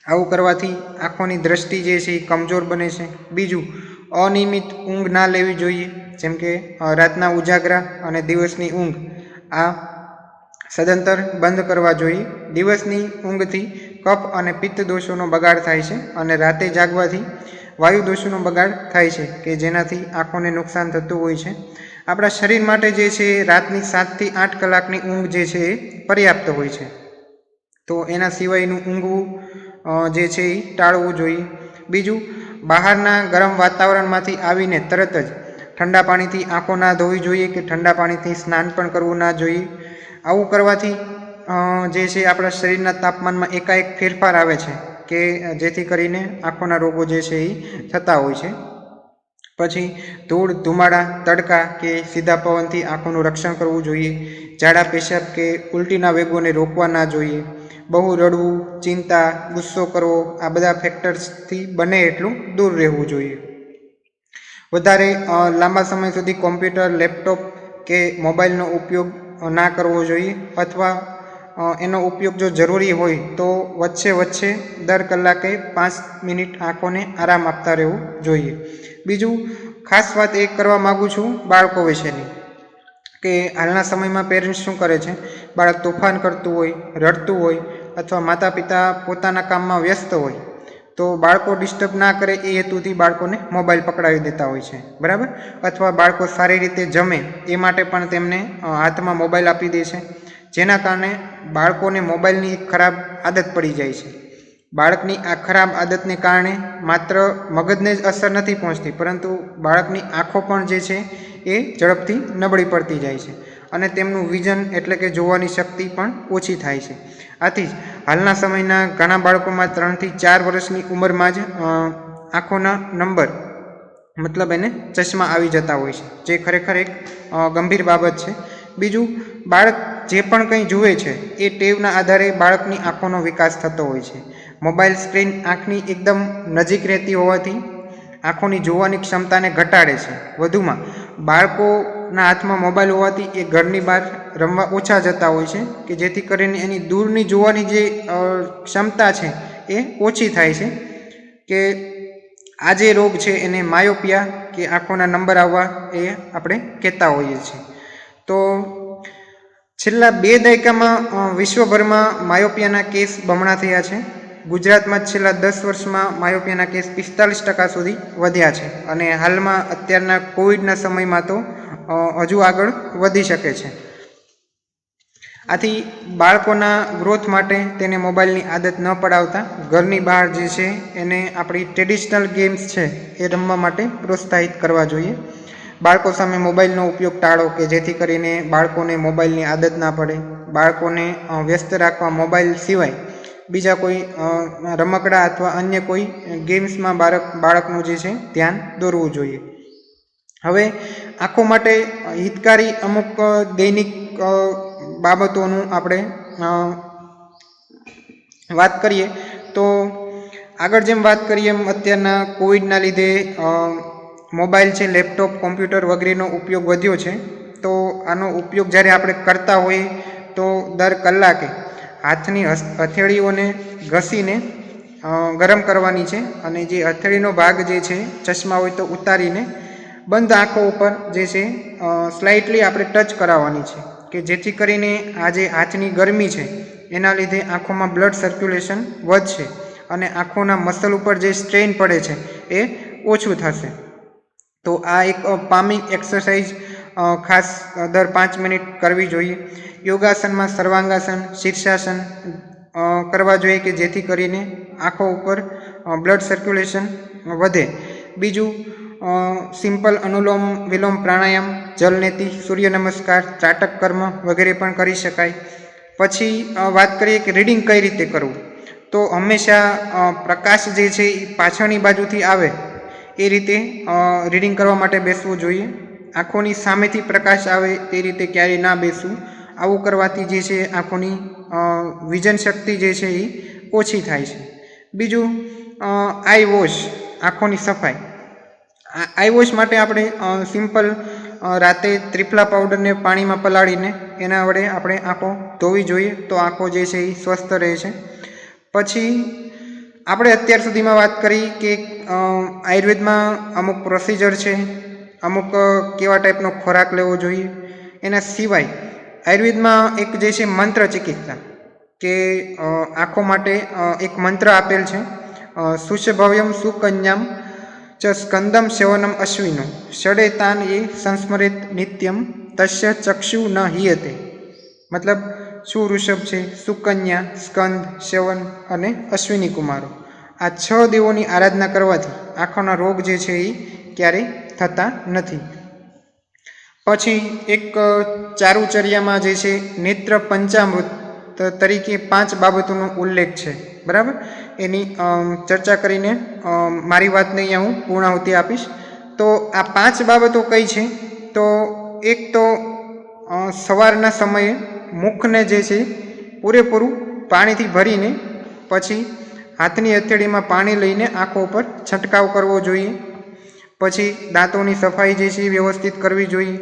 આવું કરવાથી આંખોની દ્રષ્ટિ જે છે એ કમજોર બને છે. બીજું, અનિયમિત ઊંઘ ના લેવી જોઈએ, જેમ કે રાતના ઉજાગરા અને દિવસની ઊંઘ આ સદંતર બંધ કરવા જોઈએ. દિવસની ઊંઘથી કફ અને પિત્ત દોષોનો બગાડ થાય છે અને રાતે જાગવાથી વાયુ દોષોનો બગાડ થાય છે કે જેનાથી આંખોને નુકસાન થતું હોય છે. આપણા શરીર માટે જે છે રાતની 7 થી 8 કલાકની ઊંઘ જે છે એ પર્યાપ્ત હોય છે. તો એના સિવાયનું ઊંઘવું જે છે એ ટાળવું જોઈએ. બીજું, બહારના ગરમ વાતાવરણમાંથી આવીને તરત જ ઠંડા પાણીથી આંખો ના ધોવી જોઈએ કે ઠંડા પાણીથી સ્નાન પણ કરવું ના જોઈએ. આવું કરવાથી જે છે આપણા શરીરના તાપમાનમાં એકાએક ફેરફાર આવે છે કે જેથી કરીને આંખોના રોગો જે છે એ થતા હોય છે. પછી ધૂળ, ધુમાડા, તડકા કે સીધા પવનથી આંખોનું રક્ષણ કરવું જોઈએ. ઝાડા, પેશાબ કે ઉલટીના વેગોને રોકવા ના જોઈએ. બહુ રડવું, ચિંતા, ગુસ્સો કરવો આ બધા ફેક્ટર્સથી બને એટલું દૂર રહેવું જોઈએ. વધારે લાંબા સમય સુધી કોમ્પ્યુટર, લેપટોપ કે મોબાઈલનો ઉપયોગ ના કરવો જોઈએ અથવા એનો ઉપયોગ જો જરૂરી હોય તો વચ્ચે દર કલાકે 5 મિનિટ આંખોને આરામ આપતા રહેવું જોઈએ. બીજું, ખાસ વાત એ કરવા માગું છું બાળકો વિશેની કે હાલના સમયમાં પેરેન્ટ્સ શું કરે છે, બાળક તોફાન કરતું હોય, રડતું હોય અથવા માતા પિતા પોતાના કામમાં વ્યસ્ત હોય તો બાળકો ડિસ્ટર્બ ના કરે એ હેતુથી બાળકોને મોબાઈલ પકડાવી દેતા હોય છે, બરાબર. અથવા બાળકો સારી રીતે જમે એ માટે પણ તેમને હાથમાં મોબાઈલ આપી દે છે, જેના કારણે બાળકોને મોબાઈલની ખરાબ આદત પડી જાય છે. બાળકની આ ખરાબ આદતને કારણે માત્ર મગજને જ અસર નથી પહોંચતી પરંતુ બાળકની આંખો પણ જે છે એ ઝડપથી નબળી પડતી જાય છે અને તેમનું વિઝન એટલે કે જોવાની શક્તિ પણ ઓછી થાય છે. આથી જ હાલના સમયના ઘણા બાળકોમાં 3 થી 4 વર્ષની ઉંમરમાં જ આંખોના નંબર મતલબ એને ચશ્મા આવી જતા હોય છે, જે ખરેખર એક ગંભીર બાબત છે. બીજું, બાળક જે પણ કંઈ જુએ છે એ ટેવના આધારે બાળકની આંખોનો વિકાસ થતો હોય છે. મોબાઈલ સ્ક્રીન આંખની એકદમ નજીક રહેતી હોવાથી આંખોની જોવાની ક્ષમતાને ઘટાડે છે. વધુમાં બાળકોના હાથમાં મોબાઈલ હોવાથી એ ઘરની બહાર રમવા ઓછા જતા હોય છે કે જેથી કરીને એની દૂરની જોવાની જે ક્ષમતા છે એ ઓછી થાય છે કે આ જે રોગ છે એને માયોપિયા કે આંખોના નંબર આવવા એ આપણે કહેતા હોઈએ છીએ. તો છેલ્લા 2 દાયકામાં વિશ્વભરમાં માયોપિયાના કેસ બમણા થયા છે. ગુજરાતમાં છેલ્લા 10 વર્ષમાં માયોપિયાના કેસ 45% સુધી વધ્યા છે અને હાલમાં અત્યારના કોવિડના સમયમાં તો હજુ આગળ વધી શકે છે. આથી બાળકોના ગ્રોથ માટે તેને મોબાઈલની આદત ન પડાવતા ઘરની બહાર જે છે એને આપણી ટ્રેડિશનલ ગેમ્સ છે એ રમવા માટે પ્રોત્સાહિત કરવા જોઈએ. બાળકો સામે મોબાઈલનો ઉપયોગ ટાળો કે જેથી કરીને બાળકોને મોબાઈલની આદત ના પડે. બાળકોને વ્યસ્ત રાખવા મોબાઈલ સિવાય બીજા કોઈ રમકડા અથવા અન્ય કોઈ ગેમ્સમાં બાળકનું જે છે ધ્યાન દોરવું જોઈએ. હવે આંખો માટે હિતકારી અમુક દૈનિક બાબતોનું આપણે વાત કરીએ તો આગળ જેમ વાત કરીએ એમ અત્યારના કોવિડના લીધે મોબાઈલ છે, લેપટોપ, કોમ્પ્યુટર વગેરેનો ઉપયોગ વધ્યો છે. તો આનો ઉપયોગ જ્યારે આપણે કરતા હોઈએ તો દર કલાકે હાથની હથેળીઓને ઘસીને ગરમ કરવાની છે અને જે હથેળીનો ભાગ જે છે ચશ્મા હોય તો ઉતારીને બંધ આંખો ઉપર જે છે સ્લાઇટલી આપણે ટચ કરાવવાની છે કે જેથી કરીને આ જે હાથની ગરમી છે એના લીધે આંખોમાં બ્લડ સર્ક્યુલેશન વધશે અને આંખોના મસલ ઉપર જે સ્ટ્રેન પડે છે એ ઓછું થશે. તો આ એક પામિંગ એક્સરસાઇઝ ખાસ દર 5 મિનિટ કરવી જોઈએ. યોગાસનમાં સર્વાંગાસન, શીર્ષાસન કરવા જોઈએ કે જેથી કરીને આંખો ઉપર બ્લડ સર્ક્યુલેશન વધે. બીજું, સિમ્પલ અનુલોમ વિલોમ પ્રાણાયામ, જલનેતિ, સૂર્ય નમસ્કાર, ત્રાટક કર્મ વગેરે પણ કરી શકાય. પછી વાત કરીએ કે રીડિંગ કઈ રીતે કરવું, તો હંમેશા પ્રકાશ જે છે એ પાછળની બાજુથી આવે એ રીતે રીડિંગ કરવા માટે બેસવું જોઈએ. આંખોની સામેથી પ્રકાશ આવે એ રીતે ક્યારેય ના બેસવું આવું કરવાથી જે છે આંખોની વિઝન શક્તિ જે છે એ ઓછી થાય છે. બીજું આઈ વોશ, આંખોની સફાઈ. આઈ વોશ માટે આપણે સિમ્પલ રાતે ત્રિફલા પાવડરને પાણીમાં પલાળીને એના વડે આપણે આંખો ધોવી જોઈએ તો આંખો જે છે એ સ્વસ્થ રહે છે. પછી આપણે અત્યાર સુધીમાં વાત કરી કે આયુર્વેદમાં અમુક પ્રોસિજર છે, અમુક કેવા ટાઈપનો ખોરાક લેવો જોઈએ. એના સિવાય આયુર્વેદમાં એક જે છે મંત્ર ચિકિત્સા, કે આંખો માટે એક મંત્ર આપેલ છે, સુષભવ્યમ સુકન્યામ ચ સ્કંદમ સેવનમ અશ્વિનો ષડે તાન એ સંસ્મરેત નિત્યમ તસ્ય ચક્ષુ ન હિયતે. મતલબ સુવૃષભ છે, સુકન્યા, સ્કંદ, સેવન અને અશ્વિની કુમારો, આ 6 દેવોની આરાધના કરવાથી આંખોના રોગ જે છે એ ક્યારેય થતા નથી. પછી એક ચારુચર્યામાં જે છે નેત્ર પંચામૃત તરીકે 5 બાબતોનો ઉલ્લેખ છે, બરાબર. એની ચર્ચા કરીને મારી વાતને અહીંયા હું પૂર્ણાહુતિ આપીશ. તો આ 5 બાબતો કઈ છે? તો એક તો સવારના સમયે મુખને જે છે પૂરેપૂરું પાણીથી ભરીને પછી હાથની હથેળીમાં પાણી લઈને આંખો ઉપર છંટકાવ કરવો જોઈએ. પછી દાંતોની સફાઈ જે છે એ વ્યવસ્થિત કરવી જોઈએ.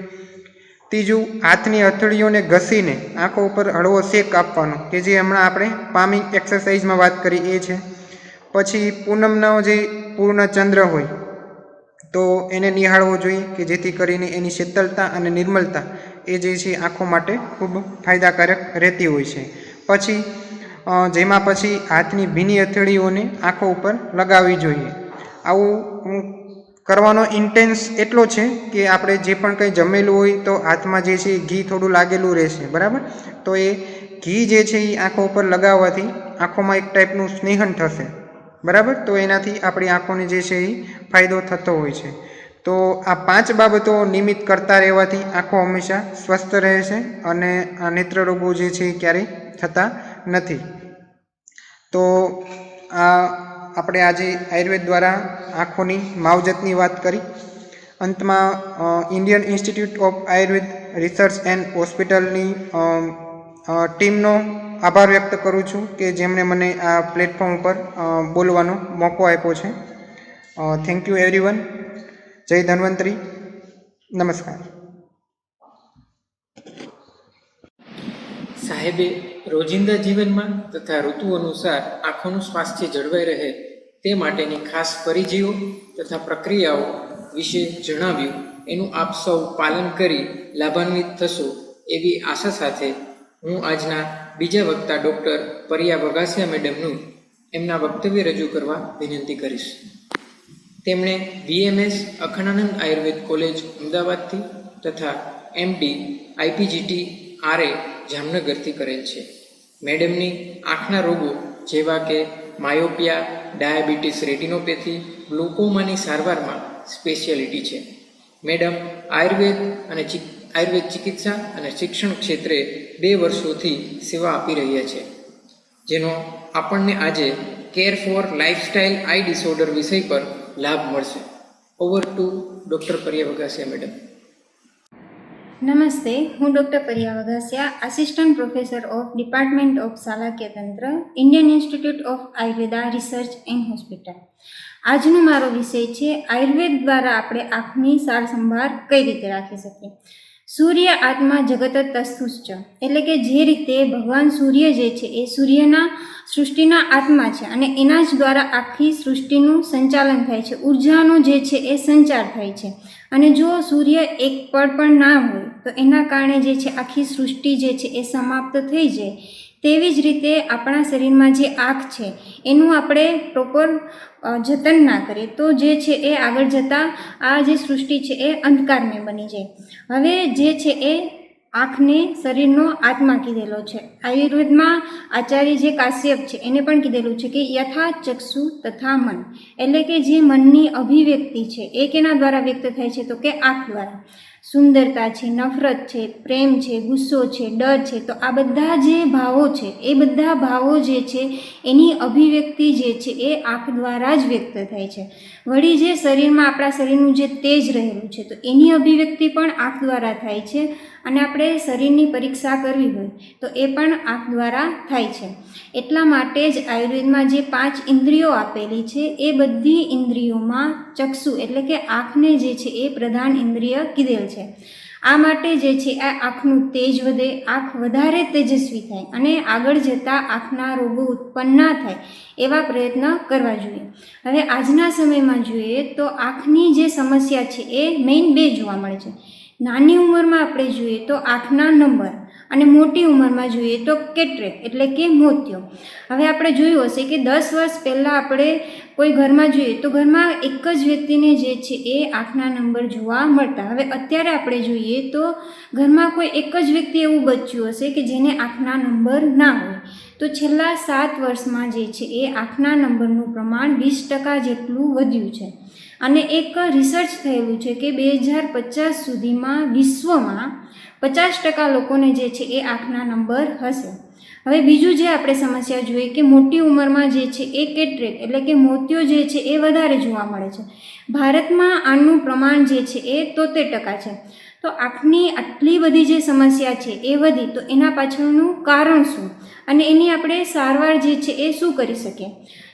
ત્રીજું, હાથની હથેળીઓને ઘસીને આંખો ઉપર હળવો શેક આપવાનો, કે જે હમણાં આપણે પામિંગ એક્સરસાઇઝમાં વાત કરી એ છે. પછી પૂનમનો જે પૂર્ણ ચંદ્ર હોય તો એને નિહાળવો જોઈએ, કે જેથી કરીને એની શીતળતા અને નિર્મલતા એ જે છે આંખો માટે ખૂબ ફાયદાકારક રહેતી હોય છે. પછી જેમાં પછી હાથની ભીની હથેળીઓને આંખો ઉપર લગાવવી જોઈએ. આવું કરવાનો ઇન્ટેન્સ એટલો છે કે આપણે જે પણ કંઈ જમેલું હોય તો હાથમાં જે છે ઘી થોડું લાગેલું રહેશે, બરાબર. તો એ ઘી જે છે એ આંખો ઉપર લગાવવાથી આંખોમાં એક ટાઈપનું સ્નેહન થશે, બરાબર. તો એનાથી આપણી આંખોને જે છે એ ફાયદો થતો હોય છે. તો આ 5 બાબતો નિયમિત કરતા રહેવાથી આંખો હંમેશા સ્વસ્થ રહે છે અને આ નેત્ર રોગો જે છે એ ક્યારેય થતા નથી. તો આ આપણે આજે આયુર્વેદ દ્વારા આંખોની માવજતની વાત કરી. અંતમાં Indian institute of Ayurveda research and હોસ્પિટલની ટીમનો આભાર વ્યક્ત કરું છું કે જેમણે મને આ પ્લેટફોર્મ ઉપર બોલવાનો મોકો આપ્યો છે. Thank you everyone. જય ધન્વંતરી. નમસ્કાર. સાહેબે રોજિંદા જીવનમાં તથા ઋતુ અનુસાર આંખોનું સ્વાસ્થ્ય જળવાઈ રહે તે માટેની ખાસ પરિજીવો તથા પ્રક્રિયાઓ વિશે જણાવ્યું. એનું આપ સૌ પાલન કરી લાભાન્વિત થશો એવી આશા સાથે હું આજના બીજા વક્તા ડૉક્ટર પરિયા વઘાસિયા મેડમનું એમના વક્તવ્ય રજૂ કરવા વિનંતી કરીશ. તેમણે BMS અખંડાનંદ આયુર્વેદ કોલેજ અમદાવાદથી તથા MD IPGT RA જામનગરથી કરેલ છે. મેડમની આંખના રોગો જેવા કે માયોપિયા, ડાયાબિટીસ રેટિનોપેથી, ગ્લુકોમાની સારવારમાં સ્પેશિયાલિટી છે. મેડમ આયુર્વેદ ચિકિત્સા અને શિક્ષણ ક્ષેત્રે 2 વર્ષોથી સેવા આપી રહ્યા છે, જેનો આપણને આજે care for lifestyle eye disorder વિષય પર લાભ મળશે. Over to doctor Pariya Vaghasiya madam. નમસ્તે, હું doctor Pariya Vaghasiya, assistant professor of department of શાલાકીય તંત્ર, Indian institute of Ayurveda research and hospital. આજનો મારો વિષય છે આયુર્વેદ દ્વારા આપણે આંખની સાર સંભાળ કઈ રીતે રાખી શકીએ. સૂર્ય આત્મા જગત તસ્તુશ્ચ, એટલે કે જે રીતે ભગવાન સૂર્ય જે છે એ સૂર્યના સૃષ્ટિના આત્મા છે અને એના જ દ્વારા આખી સૃષ્ટિનું સંચાલન થાય છે, ઉર્જાનો જે છે એ સંચાર થાય છે. અને જો સૂર્ય એક પળ પણ ના હોય તો એના કારણે જે છે આખી સૃષ્ટિ જે છે એ સમાપ્ત થઈ જાય. તેવી જ રીતે આપણા શરીરમાં જે આંખ છે એનું આપણે પ્રોપર જતન ના કરીએ તો જે છે એ આગળ જતાં આ જે સૃષ્ટિ છે એ અંધકારમય બની જાય. હવે જે છે એ આંખને શરીરનો આત્મા કીધેલો છે. આયુર્વેદમાં આચાર્ય જે કાશ્યપ છે એને પણ કીધેલું છે કે યથા ચક્ષુ તથા મન, એટલે કે જે મનની અભિવ્યક્તિ છે એ કેના દ્વારા વ્યક્ત થાય છે તો કે આંખ દ્વારા. સુંદરતા છે, નફરત છે, પ્રેમ છે, ગુસ્સો છે, ડર છે, તો આ બધા જે ભાવો છે એ બધા ભાવો જે છે એની અભિવ્યક્તિ જે છે એ આંખ દ્વારા જ વ્યક્ત થાય છે. વળી જે શરીરમાં આપણા શરીરનું જે તેજ રહેલું છે તો એની અભિવ્યક્તિ પણ આંખ દ્વારા થાય છે. અને આપણે શરીરની પરીક્ષા કરવી હોય તો એ પણ આંખ દ્વારા થાય છે. એટલા માટે જ આયુર્વેદમાં જે 5 ઇન્દ્રિયો આપેલી છે એ બધી ઇન્દ્રિયોમાં ચક્ષુ એટલે કે આંખને જે છે એ પ્રધાન ઇન્દ્રિય કીધેલ છે. આ માટે જે છે આ આંખનું તેજ વધે, આંખ વધારે તેજસ્વી થાય અને આગળ જતાં આંખના રોગો ઉત્પન્ન ના થાય એવા પ્રયત્ન કરવા જોઈએ. હવે આજના સમયમાં જોઈએ તો આંખની જે સમસ્યા છે એ મેઇન 2 જોવા મળે છે. નાની ઉંમરમાં આપણે જોઈએ તો આંખના નંબર અને મોટી ઉંમરમાં જોઈએ તો કેટરેક્ટ એટલે કે મોતિયો. હવે આપણે જોયું હશે કે 10 વર્ષ પહેલાં આપણે કોઈ ઘરમાં જોઈએ તો ઘરમાં એક જ વ્યક્તિને જે છે એ આંખના નંબર જોવા મળતા. હવે અત્યારે આપણે જોઈએ તો ઘરમાં કોઈ એક જ વ્યક્તિ એવું બચ્યું હશે કે જેને આંખના નંબર ના હોય. તો છેલ્લા 7 વર્ષમાં જે છે એ આંખના નંબરનું પ્રમાણ 20% જેટલું વધ્યું છે. અને એક રિસર્ચ થયેલું છે કે 2050 સુધીમાં વિશ્વમાં 50% લોકોને જે છે એ આંખના નંબર હશે. હવે બીજું જે આપણે સમસ્યા જોઈએ કે મોટી ઉંમરમાં જે છે એ કેટરેક્ટ એટલે કે મોતિયો જે છે એ વધારે જોવા મળે છે. ભારતમાં આનું પ્રમાણ જે છે એ 73% છે. તો આંખની આટલી બધી જે સમસ્યા છે એ વધી તો એના પાછળનું કારણ શું અને એની આપણે સારવાર જે છે એ શું કરી શકીએ?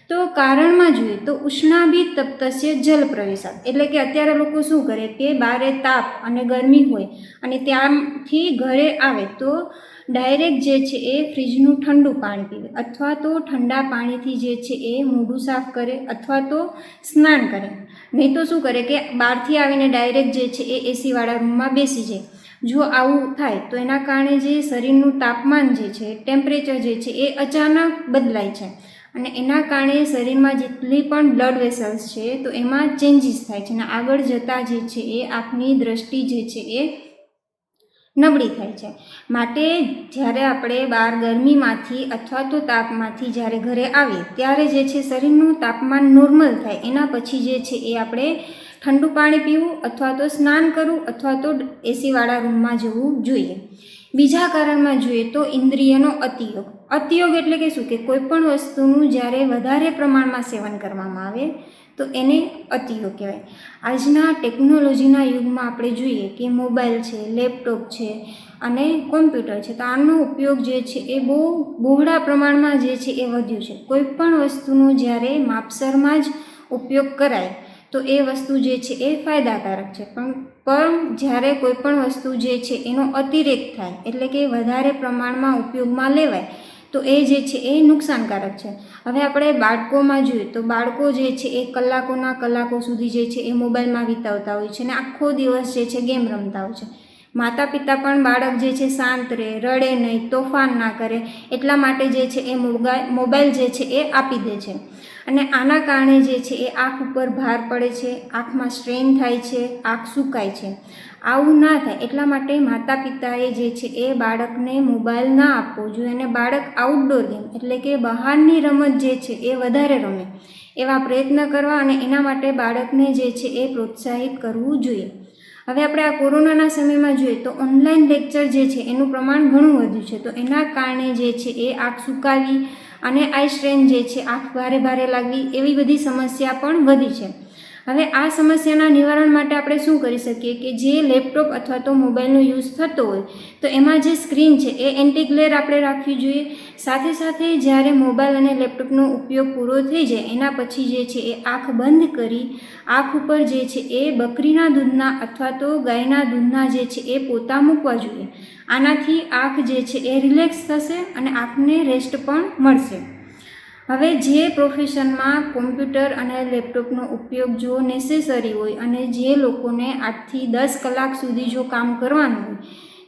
તો કારણમાં જોઈએ તો ઉષ્ણાભી તપ્તસ્ય જલ પ્રવેશાત એટલે કે અત્યારે લોકો શું કરે કે બારે તાપ અને ગરમી હોય અને ત્યાંથી ઘરે આવે તો ડાયરેક્ટ જે છે એ ફ્રીજનું ઠંડુ પાણી પીવે અથવા તો ઠંડા પાણીથી જે છે એ મોઢું સાફ કરે અથવા તો સ્નાન કરે. નહીં તો શું કરે કે બહારથી આવીને ડાયરેક્ટ જે છે એ એસીવાળા રૂમમાં બેસી જાય. જો આવું થાય તો એના કારણે જે શરીરનું તાપમાન જે છે ટેમ્પરેચર જે છે એ અચાનક બદલાય છે અને એના કારણે શરીરમાં જેટલી પણ બ્લડ વેસલ્સ છે તો એમાં ચેન્જીસ થાય છે અને આગળ જતાં જે છે એ આંખની દ્રષ્ટિ જે છે એ નબળી થાય છે. માટે જ્યારે આપણે બહાર ગરમીમાંથી અથવા તો તાપમાંથી જ્યારે ઘરે આવીએ ત્યારે જે છે શરીરનું તાપમાન નોર્મલ થાય એના પછી જે છે એ આપણે ઠંડુ પાણી પીવું અથવા તો સ્નાન કરવું અથવા તો એસીવાળા રૂમમાં જવું જોઈએ. બીજા કારણમાં જોઈએ તો ઇન્દ્રિયનો અતિયોગ. અતિયોગ એટલે કે શું કે કોઈ પણ વસ્તુનું જ્યારે વધારે પ્રમાણમાં સેવન કરવામાં આવે તો એને અતિયોગ કહેવાય. આજના ટેકનોલોજીના યુગમાં આપણે જોઈએ કે મોબાઈલ છે, લેપટોપ છે અને કોમ્પ્યુટર છે તો આનો ઉપયોગ જે છે એ બહોળા પ્રમાણમાં જે છે એ વધ્યું છે. કોઈ પણ વસ્તુનો જ્યારે માપસરમાં જ ઉપયોગ કરાય તો એ વસ્તુ જે છે એ ફાયદાકારક છે. પણ જ્યારે કોઈ પણ વસ્તુ જે છે એનો અતિરેક થાય એટલે કે વધારે પ્રમાણમાં ઉપયોગમાં લેવાય તો એ જે છે એ નુકસાનકારક છે. હવે આપણે બાળકોમાં જોઈએ તો બાળકો જે છે એ કલાકોના કલાકો સુધી જે છે એ મોબાઈલમાં વિતાવતા હોય છે અને આખો દિવસ જે છે ગેમ રમતા હોય છે. માતા પિતા પણ બાળક જે છે શાંત રહે, રડે નહીં, તોફાન ના કરે એટલા માટે જે છે એ મોબાઈલ જે છે એ આપી દે છે અને આના કારણે જે છે એ આંખ ઉપર ભાર પડે છે, આંખમાં સ્ટ્રેન થાય છે, આંખ સુકાય છે. આવું ના થાય એટલા માટે માતા પિતાએ જે છે એ બાળકને મોબાઈલ ના આપવો જોઈએ અને બાળક આઉટડોર ગેમ એટલે કે બહારની રમત જે છે એ વધારે રમે એવા પ્રયત્ન કરવા અને એના માટે બાળકને જે છે એ પ્રોત્સાહિત કરવું જોઈએ. હવે આપણે આ કોરોનાના સમયમાં જોઈએ તો ઓનલાઈન લેક્ચર જે છે એનું પ્રમાણ ઘણું વધ્યું છે તો એના કારણે જે છે એ આંખ સુકાવી અને આઈ સ્ટ્રેન જે છે આંખ ભારે ભારે લાગવી એવી બધી સમસ્યા પણ વધી છે. હવે આ સમસ્યાના નિવારણ માટે આપણે શું કરી શકીએ કે જે લેપટોપ અથવા તો મોબાઈલનો યુઝ થતો હોય તો એમાં જે સ્ક્રીન છે એ એન્ટી ગ્લેર આપણે રાખવી જોઈએ. સાથે સાથે જ્યારે મોબાઈલ અને લેપટોપનો ઉપયોગ પૂરો થઈ જાય એના પછી જે છે એ આંખ બંધ કરી આંખ ઉપર જે છે એ બકરીના દૂધના અથવા તો ગાયના દૂધના જે છે એ પોતા મૂકવા જોઈએ. આનાથી આંખ જે છે એ રિલેક્સ થશે અને આંખને રેસ્ટ પણ મળશે. હવે જે પ્રોફેશનમાં કોમ્પ્યુટર અને લેપટોપનો ઉપયોગ જો નેસેસરી હોય અને જે લોકોને 8થી 10 કલાક સુધી જો કામ કરવાનું હોય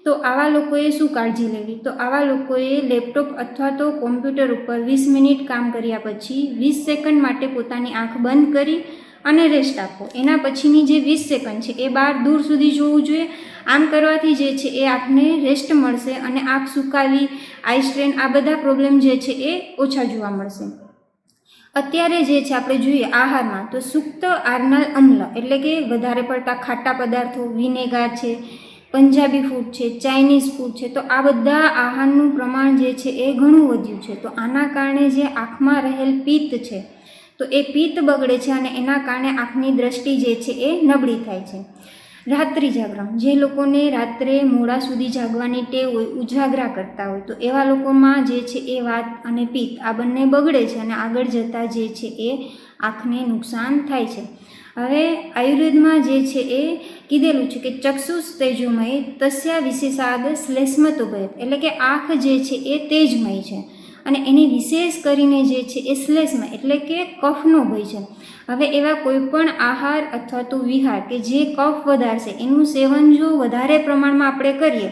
તો આવા લોકોએ શું કાળજી લેવી? તો આવા લોકોએ લેપટોપ અથવા તો કોમ્પ્યુટર ઉપર 20 મિનિટ કામ કર્યા પછી 20 સેકન્ડ માટે પોતાની આંખ બંધ કરી અને રેસ્ટ આપો. એના પછીની જે 20 સેકન્ડ છે એ બહાર દૂર સુધી જોવું જોઈએ. આમ કરવાથી જે છે એ આંખને રેસ્ટ મળશે અને આંખ સુકાવી, આઈ સ્ટ્રેન આ બધા પ્રોબ્લેમ જે છે એ ઓછા જોવા મળશે. અત્યારે જે છે આપણે જોઈએ આહારમાં તો સુક્ત આર્નાલ અમ્લ એટલે કે વધારે પડતા ખાટા પદાર્થો, વિનેગાર છે, પંજાબી ફૂડ છે, ચાઇનીઝ ફૂડ છે તો આ બધા આહારનું પ્રમાણ જે છે એ ઘણું વધ્યું છે. તો આના કારણે જે આંખમાં રહેલ પિત્ત છે તો એ પિત્ત બગડે છે અને એના કારણે આંખની દ્રષ્ટિ જે છે એ નબળી થાય છે. રાત્રિ જાગરણ, જે લોકોને રાત્રે મોડા સુધી જાગવાની ટેવ હોય, ઉજાગરા કરતા હોય, તો એવા લોકોમાં જે છે એ વાત અને પિત્ત આ બંને બગડે છે અને આગળ જતાં જે છે એ આંખને નુકસાન થાય છે. હવે આયુર્વેદમાં જે છે એ કીધેલું છે કે ચક્ષુષ તેજોમય તસ્યા વિશેષાદ શ્લેષ્મતો ભયત, એટલે કે આંખ જે છે એ તેજમય છે અને એની વિશેષ કરીને જે છે એ શ્લેષ્મ એટલે કે કફનો ભય છે. હવે એવા કોઈ પણ આહાર અથવા તો વિહાર કે જે કફ વધારશે એનું સેવન જો વધારે પ્રમાણમાં આપણે કરીએ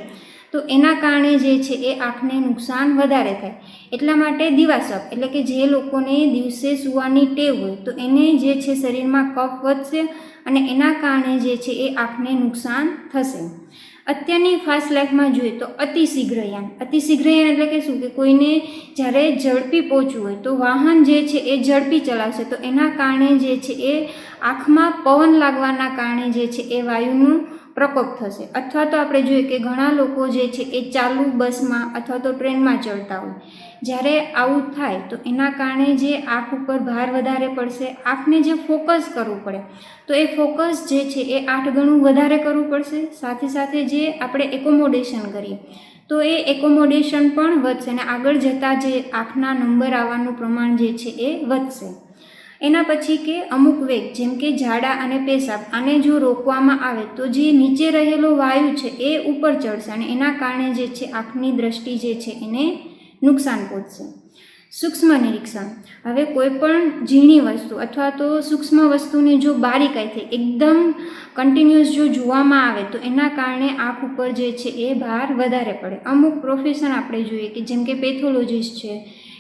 તો એના કારણે જે છે એ આંખને નુકસાન વધારે થાય. એટલા માટે દિવાસ્વપ એટલે કે જે લોકોને દિવસે સૂવાની ટેવ હોય તો એને જે છે શરીરમાં કફ વધશે અને એના કારણે જે છે એ આંખને નુકસાન થશે. અત્યારની ફાસ્ટ લાઈફમાં જોઈએ તો અતિશીઘ્રયાન એટલે કે શું કે કોઈને જ્યારે ઝડપી પહોંચવું હોય તો વાહન જે છે એ ઝડપી ચલાવશે તો એના કારણે જે છે એ આંખમાં પવન લાગવાના કારણે જે છે એ વાયુનું પ્રકોપ થશે. અથવા તો આપણે જોઈએ કે ઘણા લોકો જે છે એ ચાલુ બસમાં અથવા તો ટ્રેનમાં ચડતા હોય, જ્યારે આવું થાય તો એના કારણે જે આંખ ઉપર ભાર વધારે પડશે, આંખને જે ફોકસ કરવું પડે તો એ ફોકસ જે છે એ 8 ગણું વધારે કરવું પડશે. સાથે સાથે જે આપણે એકોમોડેશન કરીએ તો એ એકોમોડેશન પણ વધશે અને આગળ જતાં જે આંખના નંબર આવવાનું પ્રમાણ જે છે એ વધશે. એના પછી કે અમુક વેગ જેમ કે ઝાડા અને પેશાબ આને જો રોકવામાં આવે તો જે નીચે રહેલો વાયુ છે એ ઉપર ચડશે અને એના કારણે જે છે આંખની દ્રષ્ટિ જે છે એને નુકસાન પહોંચશે. સૂક્ષ્મ નિરીક્ષણ, હવે કોઈ પણ ઝીણી વસ્તુ અથવા તો સૂક્ષ્મ વસ્તુને જો બારીકાઈથી એકદમ કન્ટિન્યુઅસ જો જોવામાં આવે તો એના કારણે આંખ ઉપર જે છે એ ભાર વધારે પડે. અમુક પ્રોફેશન આપણે જોઈએ કે જેમ કે પેથોલોજીસ્ટ છે,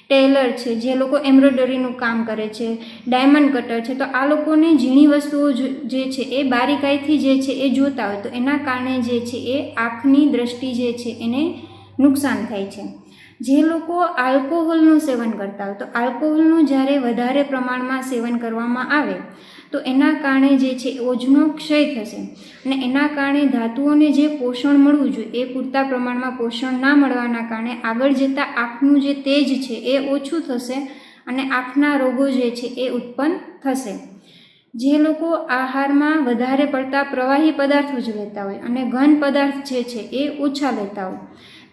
ટેલર છે, જે લોકો એમ્બ્રોઇડરીનું કામ કરે છે, ડાયમંડ કટર છે, તો આ લોકોને ઝીણી વસ્તુઓ જે છે એ બારીકાઈથી જે છે એ જોતા હોય તો એના કારણે જે છે એ આંખની દ્રષ્ટિ જે છે એને નુકસાન થાય છે. જે લોકો આલ્કોહોલનું સેવન કરતા હોય તો આલ્કોહોલનું જ્યારે વધારે પ્રમાણમાં સેવન કરવામાં આવે તો એના કારણે જે છે ઓજનો ક્ષય થશે અને એના કારણે ધાતુઓને જે પોષણ મળવું જોઈએ એ પૂરતા પ્રમાણમાં પોષણ ના મળવાના કારણે આગળ જતાં આંખનું જે તેજ છે એ ઓછું થશે અને આંખના રોગો જે છે એ ઉત્પન્ન થશે. જે લોકો આહારમાં વધારે પડતા પ્રવાહી પદાર્થો જ લેતા હોય અને ઘન પદાર્થ જે છે એ ઓછા લેતા હોય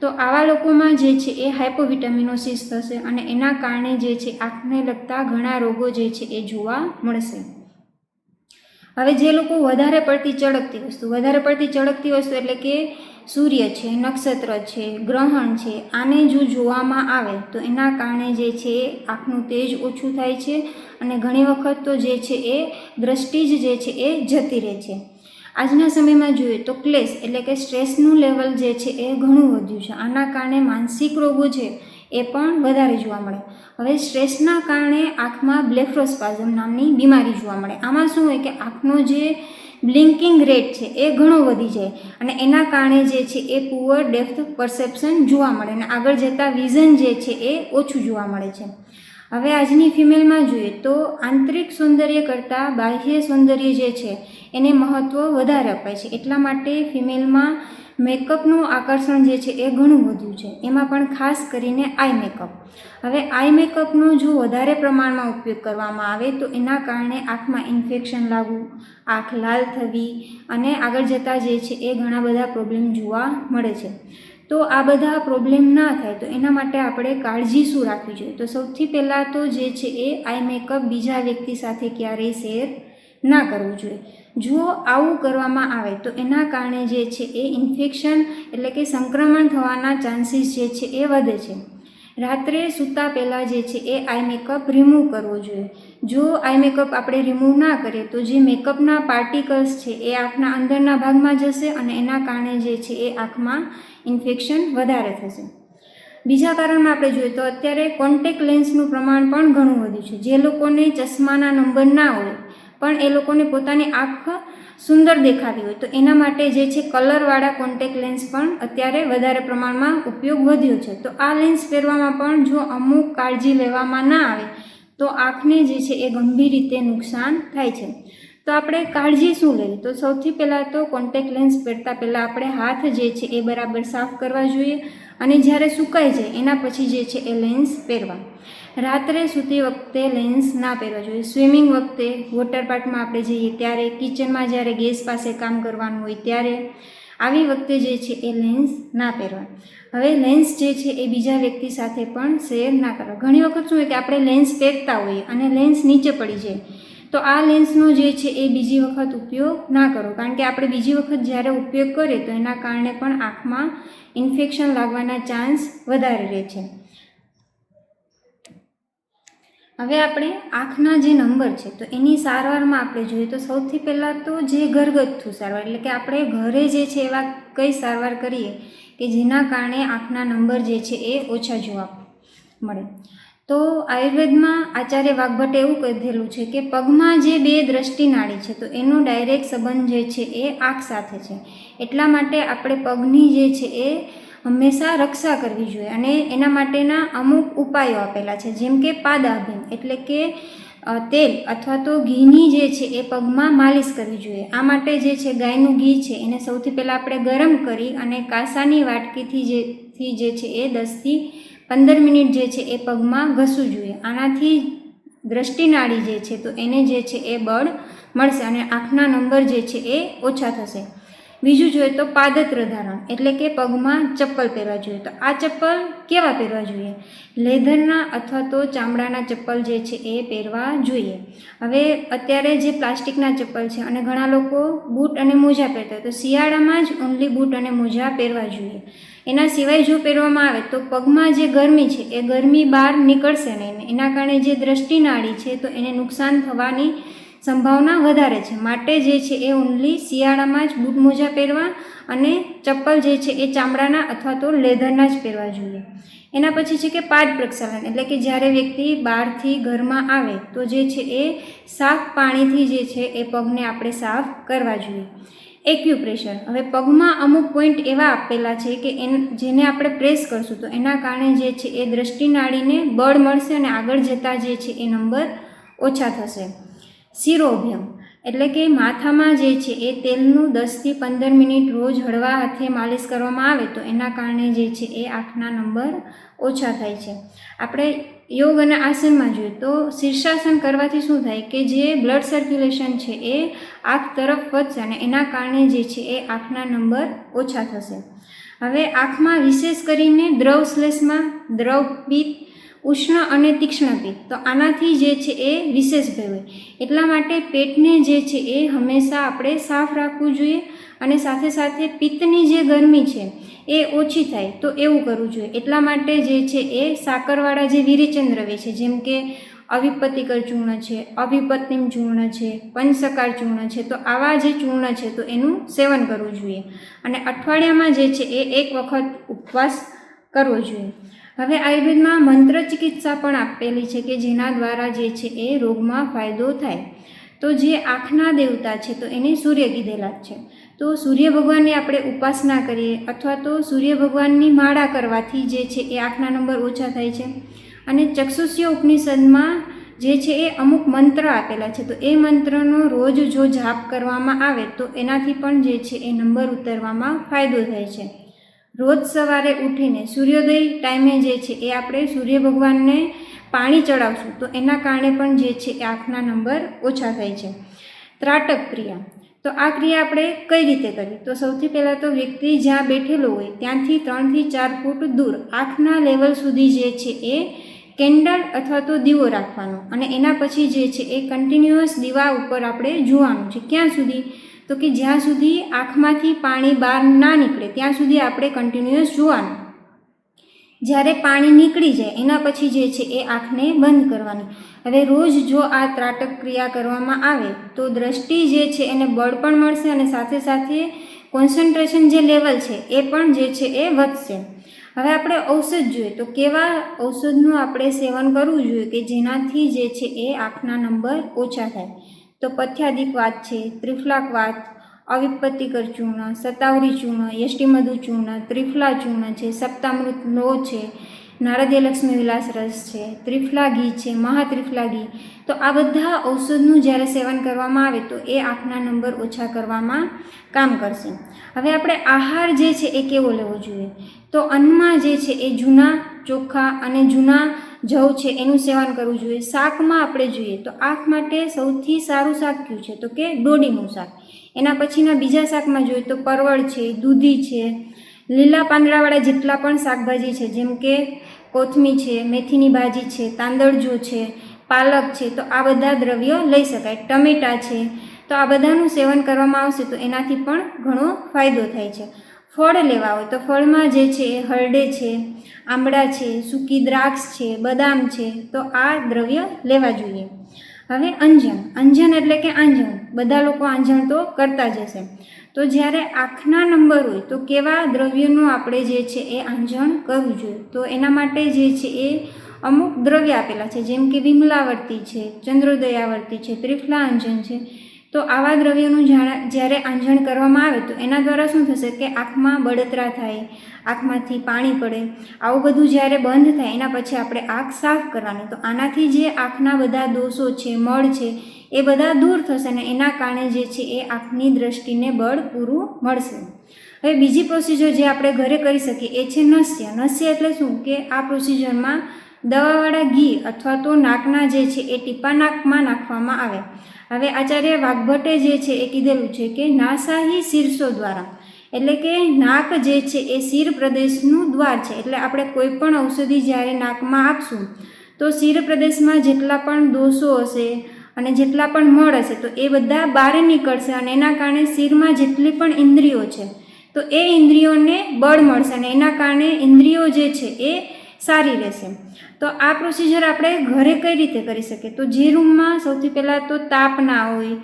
તો આવા લોકોમાં જે છે એ હાઇપોવિટામિનોસિસ થશે અને એના કારણે જે છે આંખને લગતા ઘણા રોગો જે છે એ જોવા મળશે. હવે જે લોકો વધારે પડતી ચળકતી વસ્તુ એટલે કે સૂર્ય છે, નક્ષત્ર છે, ગ્રહણ છે, આને જો જોવામાં આવે તો એના કારણે જે છે આંખનું તેજ ઓછું થાય છે અને ઘણી વખત તો જે છે એ દ્રષ્ટિ જ જે છે એ જતી રહે છે. આજના સમયમાં જોઈએ તો ક્લેશ એટલે કે સ્ટ્રેસનું લેવલ જે છે એ ઘણું વધ્યું છે. આના કારણે માનસિક રોગો છે એ પણ વધારે જોવા મળે. હવે સ્ટ્રેસના કારણે આંખમાં બ્લેફરોસ્પાઝમ નામની બીમારી જોવા મળે. આમાં શું હોય કે આંખનો જે બ્લિંકિંગ રેટ છે એ ઘણો વધી જાય અને એના કારણે જે છે એ પુઅર ડેપ્થ પરસેપ્શન જોવા મળે અને આગળ જતાં વિઝન જે છે એ ઓછું જોવા મળે છે. હવે આજની ફિમેલમાં જોઈએ તો આંતરિક સૌંદર્ય કરતાં બાહ્ય સૌંદર્ય જે છે એને મહત્ત્વ વધારે અપાય છે. એટલા માટે ફિમેલમાં મેકઅપનું આકર્ષણ જે છે એ ઘણું વધ્યું છે. એમાં પણ ખાસ કરીને આઈ મેકઅપ. હવે આઈ મેકઅપનો જો વધારે પ્રમાણમાં ઉપયોગ કરવામાં આવે તો એના કારણે આંખમાં ઇન્ફેક્શન લાગવું, આંખ લાલ થવી અને આગળ જતાં જે છે એ ઘણા બધા પ્રોબ્લેમ જોવા મળે છે. તો આ બધા પ્રોબ્લેમ ના થાય તો એના માટે આપણે કાળજી શું રાખવી જોઈએ? તો સૌથી પહેલાં તો જે છે એ આઈ મેકઅપ બીજા વ્યક્તિ સાથે ક્યારેય શેર ના કરવું જોઈએ. જો આવું કરવામાં આવે તો એના કારણે જે છે એ ઇન્ફેક્શન એટલે કે સંક્રમણ થવાના ચાન્સીસ જે છે એ વધે છે. રાત્રે સૂતા પહેલાં જે છે એ આઈ મેકઅપ રિમૂવ કરવો જોઈએ. જો આઈ મેકઅપ આપણે રિમૂવ ના કરીએ તો જે મેકઅપના પાર્ટિકલ્સ છે એ આંખના અંદરના ભાગમાં જશે અને એના કારણે જે છે એ આંખમાં ઇન્ફેક્શન વધારે થશે. બીજા કારણમાં આપણે જોઈએ તો અત્યારે કોન્ટેક્ટ લેન્સનું પ્રમાણ પણ ઘણું વધ્યું છે. જે લોકોને ચશ્માના નંબર ના હોય પણ એ લોકોને પોતાની આંખ સુંદર દેખાવી હોય તો એના માટે જે છે કલરવાળા કોન્ટેક્ટ લેન્સ પણ અત્યારે વધારે પ્રમાણમાં ઉપયોગ વધ્યો છે. તો આ લેન્સ પહેરવામાં પણ જો અમુક કાળજી લેવામાં ના આવે તો આંખને જે છે એ ગંભીર રીતે નુકસાન થાય છે. તો આપણે કાળજી શું લેવી? તો સૌથી પહેલાં તો કોન્ટેક્ટ લેન્સ પહેરતાં પહેલાં આપણે હાથ જે છે એ બરાબર સાફ કરવા જોઈએ અને જ્યારે સુકાઈ જાય એના પછી જે છે એ લેન્સ પહેરવા. રાત્રે સૂતી વખતે લેન્સ ના પહેરવા જોઈએ. સ્વિમિંગ વખતે, વોટર પાર્કમાં આપણે જઈએ ત્યારે, કિચનમાં જ્યારે ગેસ પાસે કામ કરવાનું હોય ત્યારે, આવી વખતે જે છે એ લેન્સ ના પહેરવા. હવે લેન્સ જે છે એ બીજા વ્યક્તિ સાથે પણ શેર ના કરવા. ઘણી વખત શું હોય કે આપણે લેન્સ પહેરતા હોઈએ અને લેન્સ નીચે પડી જાય, તો આ લેન્સનો જે છે એ બીજી વખત ઉપયોગ ના કરો, કારણ કે આપણે બીજી વખત જ્યારે ઉપયોગ કરીએ તો એના કારણે પણ આંખમાં ઇન્ફેક્શન લાગવાના ચાન્સ વધારે રહે છે. હવે આપણે આંખના જે નંબર છે તો એની સારવારમાં આપણે જોઈએ તો સૌથી પહેલાં તો જે ઘરગથ્થુ સારવાર, એટલે કે આપણે ઘરે જે છે એવા કઈ સારવાર કરીએ કે જેના કારણે આંખના નંબર જે છે એ ઓછા જોવા મળે. તો આયુર્વેદમાં આચાર્ય વાઘભટ્ટે એવું કહેલું છે કે પગમાં જે બે દ્રષ્ટિ નાડી છે તો એનો ડાયરેક્ટ સંબંધ જે છે એ આંખ સાથે છે. એટલા માટે આપણે પગની જે છે એ હંમેશા રક્ષા કરવી જોઈએ અને એના માટેના અમુક ઉપાયો આપેલા છે, જેમ કે પાદાભિમ, એટલે કે તેલ અથવા તો ઘીની જે છે એ પગમાં માલિશ કરવી જોઈએ. આ માટે જે છે ગાયનું ઘી છે એને સૌથી પહેલાં આપણે ગરમ કરી અને કાંસાની વાટકીથી જે છે એ 10થી 15 મિનિટ જે છે એ પગમાં ઘસવું જોઈએ. આનાથી દ્રષ્ટિ નાડી જે છે તો એને જે છે એ બળ મળશે અને આંખના નંબર જે છે એ ઓછા થશે. બીજું જોઈએ તો પાદત્ર ધારણ, એટલે કે પગમાં ચપ્પલ પહેરવા જોઈએ. તો આ ચપ્પલ કેવા પહેરવા જોઈએ? લેધરના અથવા તો ચામડાના ચપ્પલ જે છે એ પહેરવા જોઈએ. હવે અત્યારે જે પ્લાસ્ટિકના ચપ્પલ છે અને ઘણા લોકો બૂટ અને મોજા પહેરતા હોય, તો શિયાળામાં જ ઓનલી બૂટ અને મોજા પહેરવા જોઈએ. એના સિવાય જો પહેરવામાં આવે તો પગમાં જે ગરમી છે એ ગરમી બહાર નીકળશે નહીં, એના કારણે જે દ્રષ્ટિ નાડી છે તો એને નુકસાન થવાની સંભાવના વધારે છે. માટે જે છે એ ઓનલી શિયાળામાં જ બૂટ મોજા પહેરવા અને ચપ્પલ જે છે એ ચામડાના અથવા તો લેધરના જ પહેરવા જોઈએ. એના પછી છે કે પાદ પ્રક્ષાલન, એટલે કે જ્યારે વ્યક્તિ બહારથી ઘરમાં આવે તો જે છે એ સાફ પાણીથી જે છે એ પગને આપણે સાફ કરવા જોઈએ. એક્યુપ્રેશર, હવે પગમાં અમુક પોઈન્ટ એવા આપેલા છે કે જેને આપણે પ્રેસ કરશું તો એના કારણે જે છે એ દ્રષ્ટિ નાડીને બળ મળશે અને આગળ જતાં જે છે એ નંબર ઓછા થશે. શિરોભ્યમ, એટલે કે માથામાં જે છે એ તેલનું 10થી 15 મિનિટ રોજ હળવા હાથે માલિશ કરવામાં આવે તો એના કારણે જે છે એ આંખના નંબર ઓછા થાય છે. આપણે યોગ અને આસનમાં જોઈએ તો શીર્ષાસન કરવાથી શું થાય કે જે બ્લડ સર્ક્યુલેશન છે એ આંખ તરફ વધશે અને એના કારણે જે છે એ આંખના નંબર ઓછા થશે. હવે આંખમાં વિશેષ કરીને દ્રવ શ્લેષમાં દ્રવ પિત્ત, ઉષ્ણ અને તીક્ષ્ણ પિત્ત, તો આનાથી જે છે એ વિશેષ ભય હોય. એટલા માટે પેટને જે છે એ હંમેશા આપણે સાફ રાખવું જોઈએ અને સાથે સાથે પિત્તની જે ગરમી છે એ ઓછી થાય તો એવું કરવું જોઈએ. એટલા માટે જે છે એ સાકરવાળા જે વિરેચન દ્રવ્ય છે, જેમ કે અવિપત્તિકર ચૂર્ણ છે, અવિપત્તિમ ચૂર્ણ છે, પંચસકાર ચૂર્ણ છે, તો આવા જે ચૂર્ણ છે તો એનું સેવન કરવું જોઈએ અને અઠવાડિયામાં જે છે એ એક વખત ઉપવાસ કરવો જોઈએ. હવે આયુર્વેદમાં મંત્ર ચિકિત્સા પણ આપેલી છે કે જેના દ્વારા જે છે એ રોગમાં ફાયદો થાય. તો જે આંખના દેવતા છે તો એને સૂર્ય કીધેલા જ છે. તો સૂર્ય ભગવાનની આપણે ઉપાસના કરીએ અથવા તો સૂર્ય ભગવાનની માળા કરવાથી જે છે એ આંખના નંબર ઓછા થાય છે. અને ચક્ષુષ્ય ઉપનિષદમાં જે છે એ અમુક મંત્ર આપેલા છે, તો એ મંત્રનો રોજ જો જાપ કરવામાં આવે તો એનાથી પણ જે છે એ નંબર ઉતરવામાં ફાયદો થાય છે. રોજ સવારે ઉઠીને સૂર્યોદય ટાઈમે જે છે એ આપણે સૂર્ય ભગવાનને પાણી ચડાવશું તો એના કારણે પણ જે છે એ આંખના નંબર ઓછા થાય છે. ત્રાટક ક્રિયા, તો આ ક્રિયા આપણે કઈ રીતે કરવી? તો સૌથી પહેલાં તો વ્યક્તિ જ્યાં બેઠેલો હોય ત્યાંથી 3 થી 4 ફૂટ દૂર આંખના લેવલ સુધી જે છે એ કેન્ડલ અથવા તો દીવો રાખવાનો અને એના પછી જે છે એ કન્ટિન્યુઅસ દીવા ઉપર આપણે જોવાનું છે. ક્યાં સુધી? તો કે જ્યાં સુધી આંખમાંથી પાણી બહાર ના નીકળે ત્યાં સુધી આપણે કન્ટિન્યુઅસ જોવાનું. જ્યારે પાણી નીકળી જાય એના પછી જે છે એ આંખને બંધ કરવાની. હવે રોજ જો આ ત્રાટક ક્રિયા કરવામાં આવે તો દ્રષ્ટિ જે છે એને બળ પણ મળશે અને સાથે સાથે કોન્સન્ટ્રેશન જે લેવલ છે એ પણ જે છે એ વધશે. હવે આપણે ઔષધ જોઈએ તો કેવા ઔષધનું આપણે સેવન કરવું જોઈએ કે જેનાથી જે છે એ આંખના નંબર ઓછા થાય? તો પથ્યાદિક વાત છે, ત્રિફલાક વાત, અવિપત્તિકર ચૂર્ણ, સતાવરી ચૂર્ણ, યષ્ટિમધુ ચૂર્ણ, ત્રિફલા ચૂર્ણ છે, સપ્તામૃત લો છે, નારદીય લક્ષ્મી વિલાસ રસ છે, ત્રિફલા ઘી છે, મહાત્રિફલા ઘી. તો આ બધા ઔષધનું જ્યારે સેવન કરવામાં આવે તો એ આંખના નંબર ઓછા કરવામાં કામ કરશે. હવે આપણે આહાર જે છે એ કેવો લેવો જોઈએ? તો અન્નમાં જે છે એ જૂના ચોખા અને જૂના જવ છે એનું સેવન કરવું જોઈએ. શાકમાં આપણે જોઈએ તો આંખ માટે સૌથી સારું શાક કયું છે? તો કે ડોડીનું શાક. એના પછીના બીજા શાકમાં જોઈએ તો પરવળ છે, દૂધી છે, લીલા પાંદડાવાળા જેટલા પણ શાકભાજી છે જેમ કે કોથમી છે, મેથીની ભાજી છે, તાંદળજો છે, પાલક છે, તો આ બધા દ્રવ્યો લઈ શકાય. ટમેટાં છે, તો આ બધાનું સેવન કરવામાં આવશે તો એનાથી પણ ઘણો ફાયદો થાય છે. ફળ લેવા હોય તો ફળમાં જે છે એ હરડે છે, આંબળા છે, સૂકી દ્રાક્ષ છે, બદામ છે, તો આ દ્રવ્ય લેવા જોઈએ. હવે અંજન એટલે કે આંજણ. બધા લોકો આંજણ તો કરતા જ હશે. તો જ્યારે આંખના નંબર હોય તો કેવા દ્રવ્યનું આપણે જે છે એ આંજણ કરવું જોઈએ? તો એના માટે જે છે એ અમુક દ્રવ્ય આપેલા છે જેમ કે વિમલાવર્તી છે, ચંદ્રોદયાવર્તી છે, ત્રિફલા અંજન છે. તો આવા દ્રવ્યોનું જ્યારે આંજણ કરવામાં આવે તો એના દ્વારા શું થશે કે આંખમાં બળતરા થાય, આંખમાંથી પાણી પડે, આવું બધું જ્યારે બંધ થાય એના પછી આપણે આંખ સાફ કરવાની. તો આનાથી જે આંખના બધા દોષો છે, મળ છે, એ બધા દૂર થશે અને એના કારણે જે છે એ આંખની દ્રષ્ટિને બળ પૂરું મળશે. હવે બીજી પ્રોસિજર જે આપણે ઘરે કરી શકીએ એ છે નસ્ય. નસ્ય એટલે શું કે આ પ્રોસિજરમાં દવાવાળા ઘી અથવા તો નાકના જે છે એ ટીપા નાકમાં નાખવામાં આવે. હવે આચાર્ય વાઘભટ્ટે જે છે એ કીધેલું છે કે નાસાહી શીર્ષો દ્વારા, એટલે કે નાક જે છે એ શિર પ્રદેશનું દ્વાર છે. એટલે આપણે કોઈ પણ ઔષધિ જ્યારે નાકમાં આપશું તો શિર પ્રદેશમાં જેટલા પણ દોષો હશે અને જેટલા પણ મળ હશે તો એ બધા બહાર નીકળશે અને એના કારણે શિરમાં જેટલી પણ ઇન્દ્રિયો છે તો એ ઇન્દ્રિયોને બળ મળશે અને એના કારણે ઇન્દ્રિયો જે છે એ સારી રહેશે. તો આ પ્રોસિજર આપણે ઘરે કઈ રીતે કરી શકીએ? તો જે રૂમમાં સૌથી પહેલાં તો તાપ ના હોય,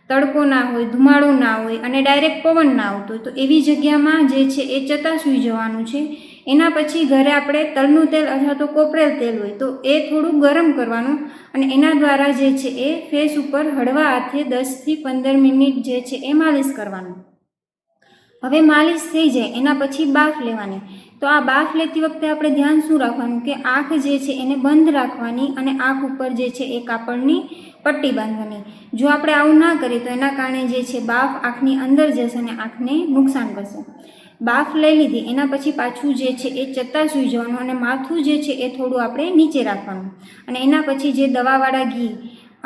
તડકો ના હોય, ધુમાડો ના હોય અને ડાયરેક્ટ પવન ના આવતો હોય તો એવી જગ્યામાં જે છે એ ચતાસૂઈ જવાનું છે. એના પછી ઘરે આપણે તલનું તેલ અથવા તો કોપરેલ તેલ હોય તો એ થોડું ગરમ કરવાનું અને એના દ્વારા જે છે એ ફેસ ઉપર હળવા હાથે 10થી 15 મિનિટ જે છે એ માલિશ કરવાનું. હવે માલિશ થઈ જાય એના પછી બાફ લેવાની. તો આ બાફ લેતી વખતે આપણે ધ્યાન શું રાખવાનું કે આંખ જે છે એને બંધ રાખવાની અને આંખ ઉપર જે છે એ કાપડની પટ્ટી બાંધવાની. જો આપણે આવું ના કરીએ તો એના કારણે જે છે બાફ આંખની અંદર જશે અને આંખને નુકસાન કરશે. બાફ લઈ લીધી એના પછી પાછું જે છે એ ચત્તા સૂઈ જવાનું અને માથું જે છે એ થોડું આપણે નીચે રાખવાનું અને એના પછી જે દવાવાળા ઘી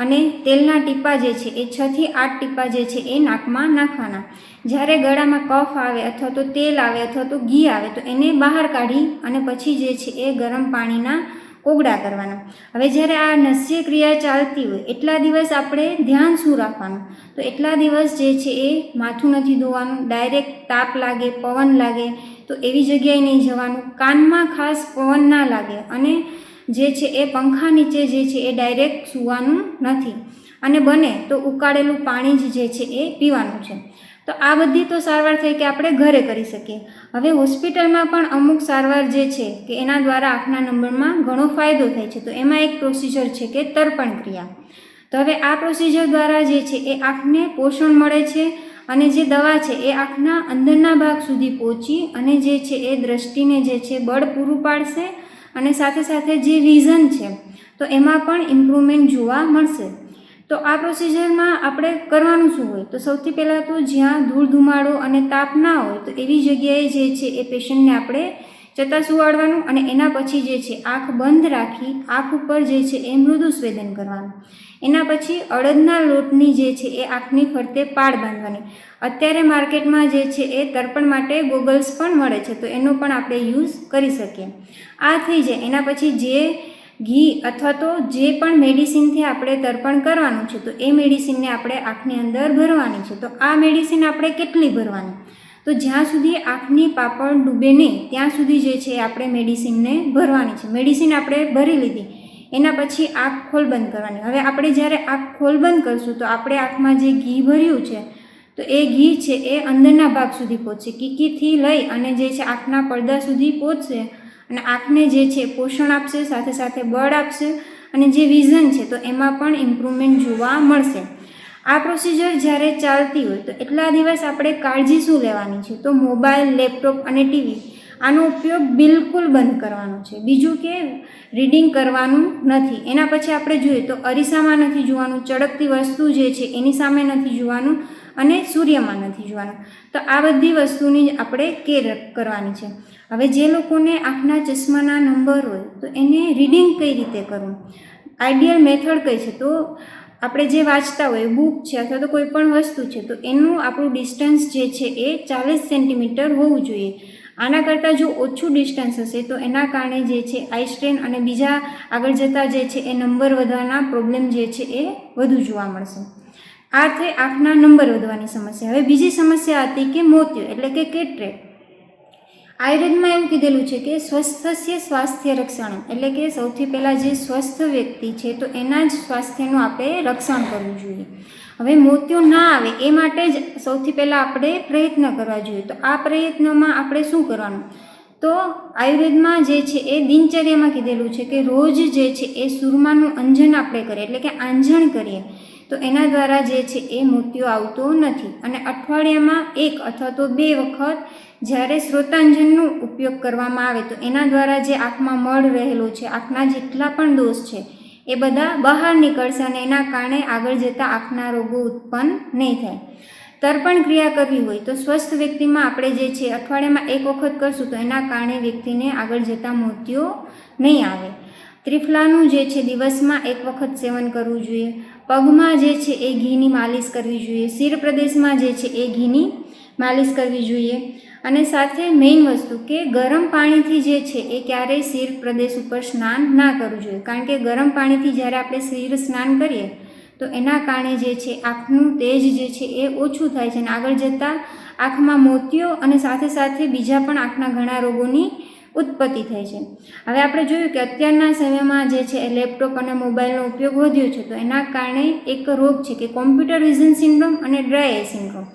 અને તેલના ટીપા જે છે એ 6 થી 8 ટીપા જે છે એ નાકમાં નાખવાના. જ્યારે ગળામાં કફ આવે અથવા તો તેલ આવે અથવા તો ઘી આવે તો એને બહાર કાઢી અને પછી જે છે એ ગરમ પાણીના કોગળા કરવાના. હવે જ્યારે આ નસ્ય ક્રિયા ચાલતી હોય એટલા દિવસ આપણે ધ્યાન શું રાખવાનું? તો એટલા દિવસ જે છે એ માથું નથી ધોવાનું, ડાયરેક્ટ તાપ લાગે, પવન લાગે તો એવી જગ્યાએ નહીં જવાનું, કાનમાં ખાસ પવન ના લાગે અને જે છે એ પંખા નીચે જે છે એ ડાયરેક્ટ સૂવાનું નથી અને બને તો ઉકાળેલું પાણી જ જે છે એ પીવાનું છે. તો આ બધી તો સારવાર થઈ કે આપણે ઘરે કરી શકીએ. હવે હોસ્પિટલમાં પણ અમુક સારવાર જે છે કે એના દ્વારા આંખના નંબરમાં ઘણો ફાયદો થાય છે. તો એમાં એક પ્રોસિજર છે કે તર્પણ ક્રિયા. તો હવે આ પ્રોસિજર દ્વારા જે છે એ આંખને પોષણ મળે છે અને જે દવા છે એ આંખના અંદરના ભાગ સુધી પહોંચી અને જે છે એ દ્રષ્ટિને જે છે બળ પૂરું પાડશે અને સાથે સાથે જે વિઝન છે તો એમાં પણ ઇમ્પ્રુવમેન્ટ જોવા મળશે. તો આ પ્રોસિજરમાં આપણે કરવાનું શું હોય? તો સૌથી પહેલાં તો જ્યાં ધૂળ ધુમાડો અને તાપ ના હોય તો એવી જગ્યાએ જે છે એ પેશન્ટને આપણે ચતા સુવાડવાનું અને એના પછી જે છે આંખ બંધ રાખી આંખ ઉપર જે છે એ મૃદુ સ્વેદન કરવાનું. એના પછી અડદના લોટની જે છે એ આંખની ફરતે પાડ બાંધવાની. અત્યારે માર્કેટમાં જે છે એ તર્પણ માટે ગોગલ્સ પણ મળે છે તો એનો પણ આપણે યુઝ કરી શકીએ. આ થઈ જાય એના પછી જે ઘી અથવા તો જે પણ મેડિસિનથી આપણે તર્પણ કરવાનું છે તો એ મેડિસિનને આપણે આંખની અંદર ભરવાની છે. તો આ મેડિસિન આપણે કેટલી ભરવાની? તો જ્યાં સુધી આંખની પાપડ ડૂબે નહીં ત્યાં સુધી જે છે આપણે મેડિસિનને ભરવાની છે. મેડિસિન આપણે ભરી લીધી એના પછી આંખ ખોલબંધ કરવાની. હવે આપણે જ્યારે આંખ ખોલબંધ કરશું તો આપણે આંખમાં જે ઘી ભર્યું છે તો એ ઘી છે એ અંદરના ભાગ સુધી પહોંચશે, કીકીથી લઈ અને જે છે આંખના પડદા સુધી પહોંચશે અને આંખને જે છે પોષણ આપશે, સાથે સાથે બળ આપશે અને જે વિઝન છે તો એમાં પણ ઇમ્પ્રુવમેન્ટ જોવા મળશે. આ પ્રોસિજર જ્યારે ચાલતી હોય તો એટલા દિવસ આપણે કાળજી શું લેવાની છે? તો મોબાઈલ, લેપટોપ અને ટીવી આનો ઉપયોગ બિલકુલ બંધ કરવાનો છે. બીજું કે રીડિંગ કરવાનું નથી. એના પછી આપણે જોઈએ તો અરીસામાં નથી જોવાનું, ચળકતી વસ્તુ જે છે એની સામે નથી જોવાનું અને સૂર્યમાં નથી જોવાનું. તો આ બધી વસ્તુની આપણે કેર કરવાની છે. હવે જે લોકોને આંખના ચશ્માના નંબર હોય તો એને રીડિંગ કઈ રીતે કરવું, આઈડિયલ મેથડ કઈ છે, તો આપણે જે વાંચતા હોય બુક છે અથવા તો કોઈ પણ વસ્તુ છે તો એનું આપણું ડિસ્ટન્સ જે છે એ 40 સેન્ટીમીટર હોવું જોઈએ. આના કરતાં જો ઓછું ડિસ્ટન્સ હશે તો એના કારણે જે છે આઈ સ્ટ્રેન અને બીજા આગળ જતાં જે છે એ નંબર વધવાના પ્રોબ્લેમ જે છે એ વધુ જોવા મળશે. આ થઈ આંખના નંબર વધવાની સમસ્યા. હવે બીજી સમસ્યા હતી કે મોતિયો એટલે કે કેટરેક્ટ. આયુર્વેદમાં એવું કીધેલું છે કે સ્વસ્થસ્ય સ્વાસ્થ્ય રક્ષણ, એટલે કે સૌથી પહેલાં જે સ્વસ્થ વ્યક્તિ છે તો એના જ સ્વાસ્થ્યનું આપણે રક્ષણ કરવું જોઈએ. હવે મોતિયો ના આવે એ માટે જ સૌથી પહેલાં આપણે પ્રયત્ન કરવા જોઈએ. તો આ પ્રયત્નમાં આપણે શું કરવાનું, તો આયુર્વેદમાં જે છે એ દિનચર્યામાં કીધેલું છે કે રોજ જે છે એ સુરમાનું અંજન આપણે કરીએ, એટલે કે આંજણ કરીએ તો એના દ્વારા જે છે એ મોતિયો આવતો નથી. અને અઠવાડિયામાં 1 અથવા તો 2 વખત જ્યારે શ્રોતાંજનનો ઉપયોગ કરવામાં આવે તો એના દ્વારા જે આંખમાં મળ રહેલો છે, આંખના જેટલા પણ દોષ છે એ બધા બહાર નીકળશે અને એના કારણે આગળ જતાં આંખના રોગો ઉત્પન્ન નહીં થાય. તર્પણ ક્રિયા કરવી હોય તો સ્વસ્થ વ્યક્તિમાં આપણે જે છે અઠવાડિયામાં 1 વખત કરશું તો એના કારણે વ્યક્તિને આગળ જતાં મોતિયો નહીં આવે. ત્રિફલાનું જે છે દિવસમાં 1 વખત સેવન કરવું જોઈએ. પગમાં જે છે એ ઘીની માલિશ કરવી જોઈએ. શિર પ્રદેશમાં જે છે એ ઘીની માલિશ કરવી જોઈએ. અને સાથે મેઇન વસ્તુ કે ગરમ પાણીથી જે છે એ ક્યારેય શિર પ્રદેશ ઉપર સ્નાન ના કરવું જોઈએ, કારણ કે ગરમ પાણીથી જ્યારે આપણે શિર સ્નાન કરીએ તો એના કારણે જે છે આંખનું તેજ જે છે એ ઓછું થાય છે અને આગળ જતાં આંખમાં મોતિયો અને સાથે સાથે બીજા પણ આંખના ઘણા રોગોની ઉત્પત્તિ થાય છે. હવે આપણે જોયું કે અત્યારના સમયમાં જે છે એ લેપટોપ અને મોબાઈલનો ઉપયોગ વધ્યો છે તો એના કારણે એક રોગ છે કે કોમ્પ્યુટર વિઝન સિન્ડ્રોમ અને ડ્રાય આઈ સિન્ડ્રોમ.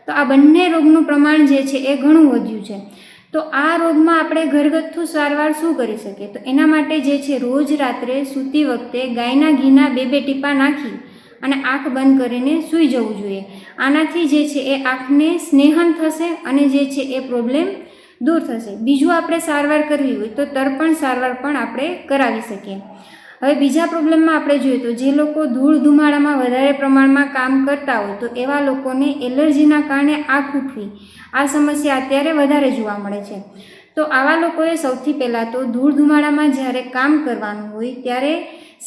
તો આ બંને રોગનું પ્રમાણ જે છે એ ઘણું વધ્યું છે. તો આ રોગમાં આપણે ઘરગથ્થુ સારવાર શું કરી શકીએ, તો એના માટે જે છે રોજ રાત્રે સૂતી વખતે ગાયના ઘીના 2 ટીપા નાખી અને આંખ બંધ કરીને સૂઈ જવું જોઈએ. આનાથી જે છે એ આંખને સ્નેહન થશે અને જે છે એ પ્રોબ્લેમ દૂર થશે. બીજું આપણે સારવાર કરવી હોય તો તર્પણ સારવાર પણ આપણે કરાવી શકીએ. હવે બીજા પ્રોબ્લેમમાં આપણે જોઈએ તો જે લોકો ધૂળ ધુમાડામાં વધારે પ્રમાણમાં કામ કરતા હોય તો એવા લોકોને એલર્જીના કારણે આંખ ઉઠવી, આ સમસ્યા અત્યારે વધારે જોવા મળે છે. તો આવા લોકોએ સૌથી પહેલાં તો ધૂળ ધુમાડામાં જ્યારે કામ કરવાનું હોય ત્યારે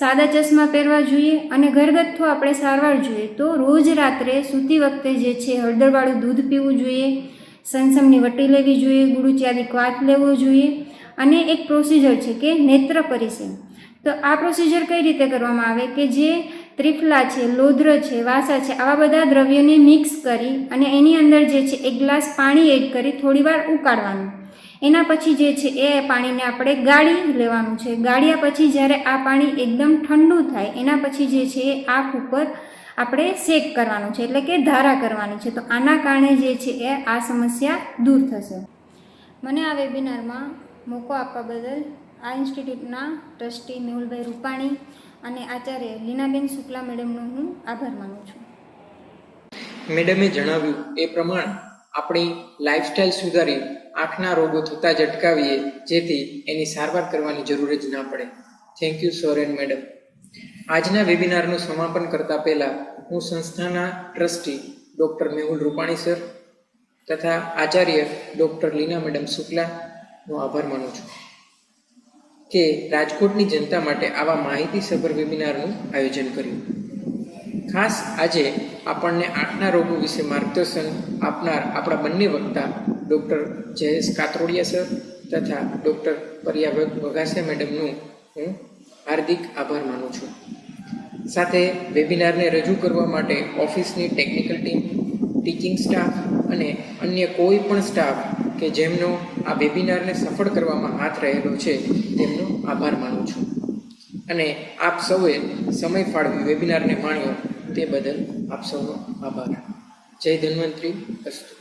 સાદા ચશ્મા પહેરવા જોઈએ અને ઘરગથ્થુ આપણે સારવાર જોઈએ તો રોજ રાત્રે સૂતી વખતે જે છે હળદરવાળું દૂધ પીવું જોઈએ, સંસમની વટી લેવી જોઈએ, ગુરુચિયાદી ક્વાથ લેવો જોઈએ. અને એક પ્રોસિજર છે કે નેત્ર પરિસીમ. તો આ પ્રોસિજર કઈ રીતે કરવામાં આવે કે જે ત્રિફલા છે, લોદ્ર છે, વાસા છે, આવા બધા દ્રવ્યોને મિક્સ કરી અને એની અંદર જે છે 1 ગ્લાસ પાણી એડ કરી થોડીવાર ઉકાળવાનું. એના પછી જે છે એ પાણીને આપણે ગાળી લેવાનું છે. ગાળ્યા પછી જ્યારે આ પાણી એકદમ ઠંડુ થાય એના પછી જે છે એ આંખ ઉપર આપણે શેક કરવાનું છે, એટલે કે ધારા કરવાની છે. તો આના કારણે જે છે એ આ સમસ્યા દૂર થશે. મને આ વેબિનારમાં મોકો આપવા બદલ આ ઇન્સ્ટિટ્યૂટના ટ્રસ્ટી મેહુલભાઈ રૂપાણી અને આચાર્ય લીનાબેન શુક્લા મેડમનો હું આભાર માનું છું. મેડમે જણાવ્યું એ પ્રમાણે આપણી લાઈફસ્ટાઈલ સુધારી આંખના રોગો થતાં જ અટકાવીએ, જેથી એની સારવાર કરવાની જરૂર જ ના પડે. Thank you sir and madam. આજના વેબિનારનું સમાપન કરતાં પહેલાં હું સંસ્થાના trustee doctor Mehul Rupani sir તથા આચાર્ય ડૉક્ટર લીના મેડમ શુક્લાનો આભાર માનું છું કે રાજકોટની જનતા માટે આવા માહિતીસભર વેબિનારનું આયોજન કર્યું. ખાસ આજે આપણને આંખના રોગો વિશે માર્ગદર્શન આપનાર આપણા બંને વક્તા ડૉક્ટર જયેશ કાત્રોડિયા સર તથા ડૉક્ટર પર્યા વઘાસિયા મેડમનું હું હાર્દિક આભાર માનું છું. સાથે વેબિનારને રજૂ કરવા માટે ઓફિસની ટેકનિકલ ટીમ, ટીચિંગ સ્ટાફ અને અન્ય કોઈ પણ સ્ટાફ કે જેમનો આ વેબિનારને સફળ કરવામાં હાથ રહેલો છે તેમનો આભાર માનું છું. અને આપ સૌએ સમય ફાળવી વેબિનારને માણ્યો તે બદલ આપ સૌનો આભાર. જય ધન્વંતરી. અસ્તુ.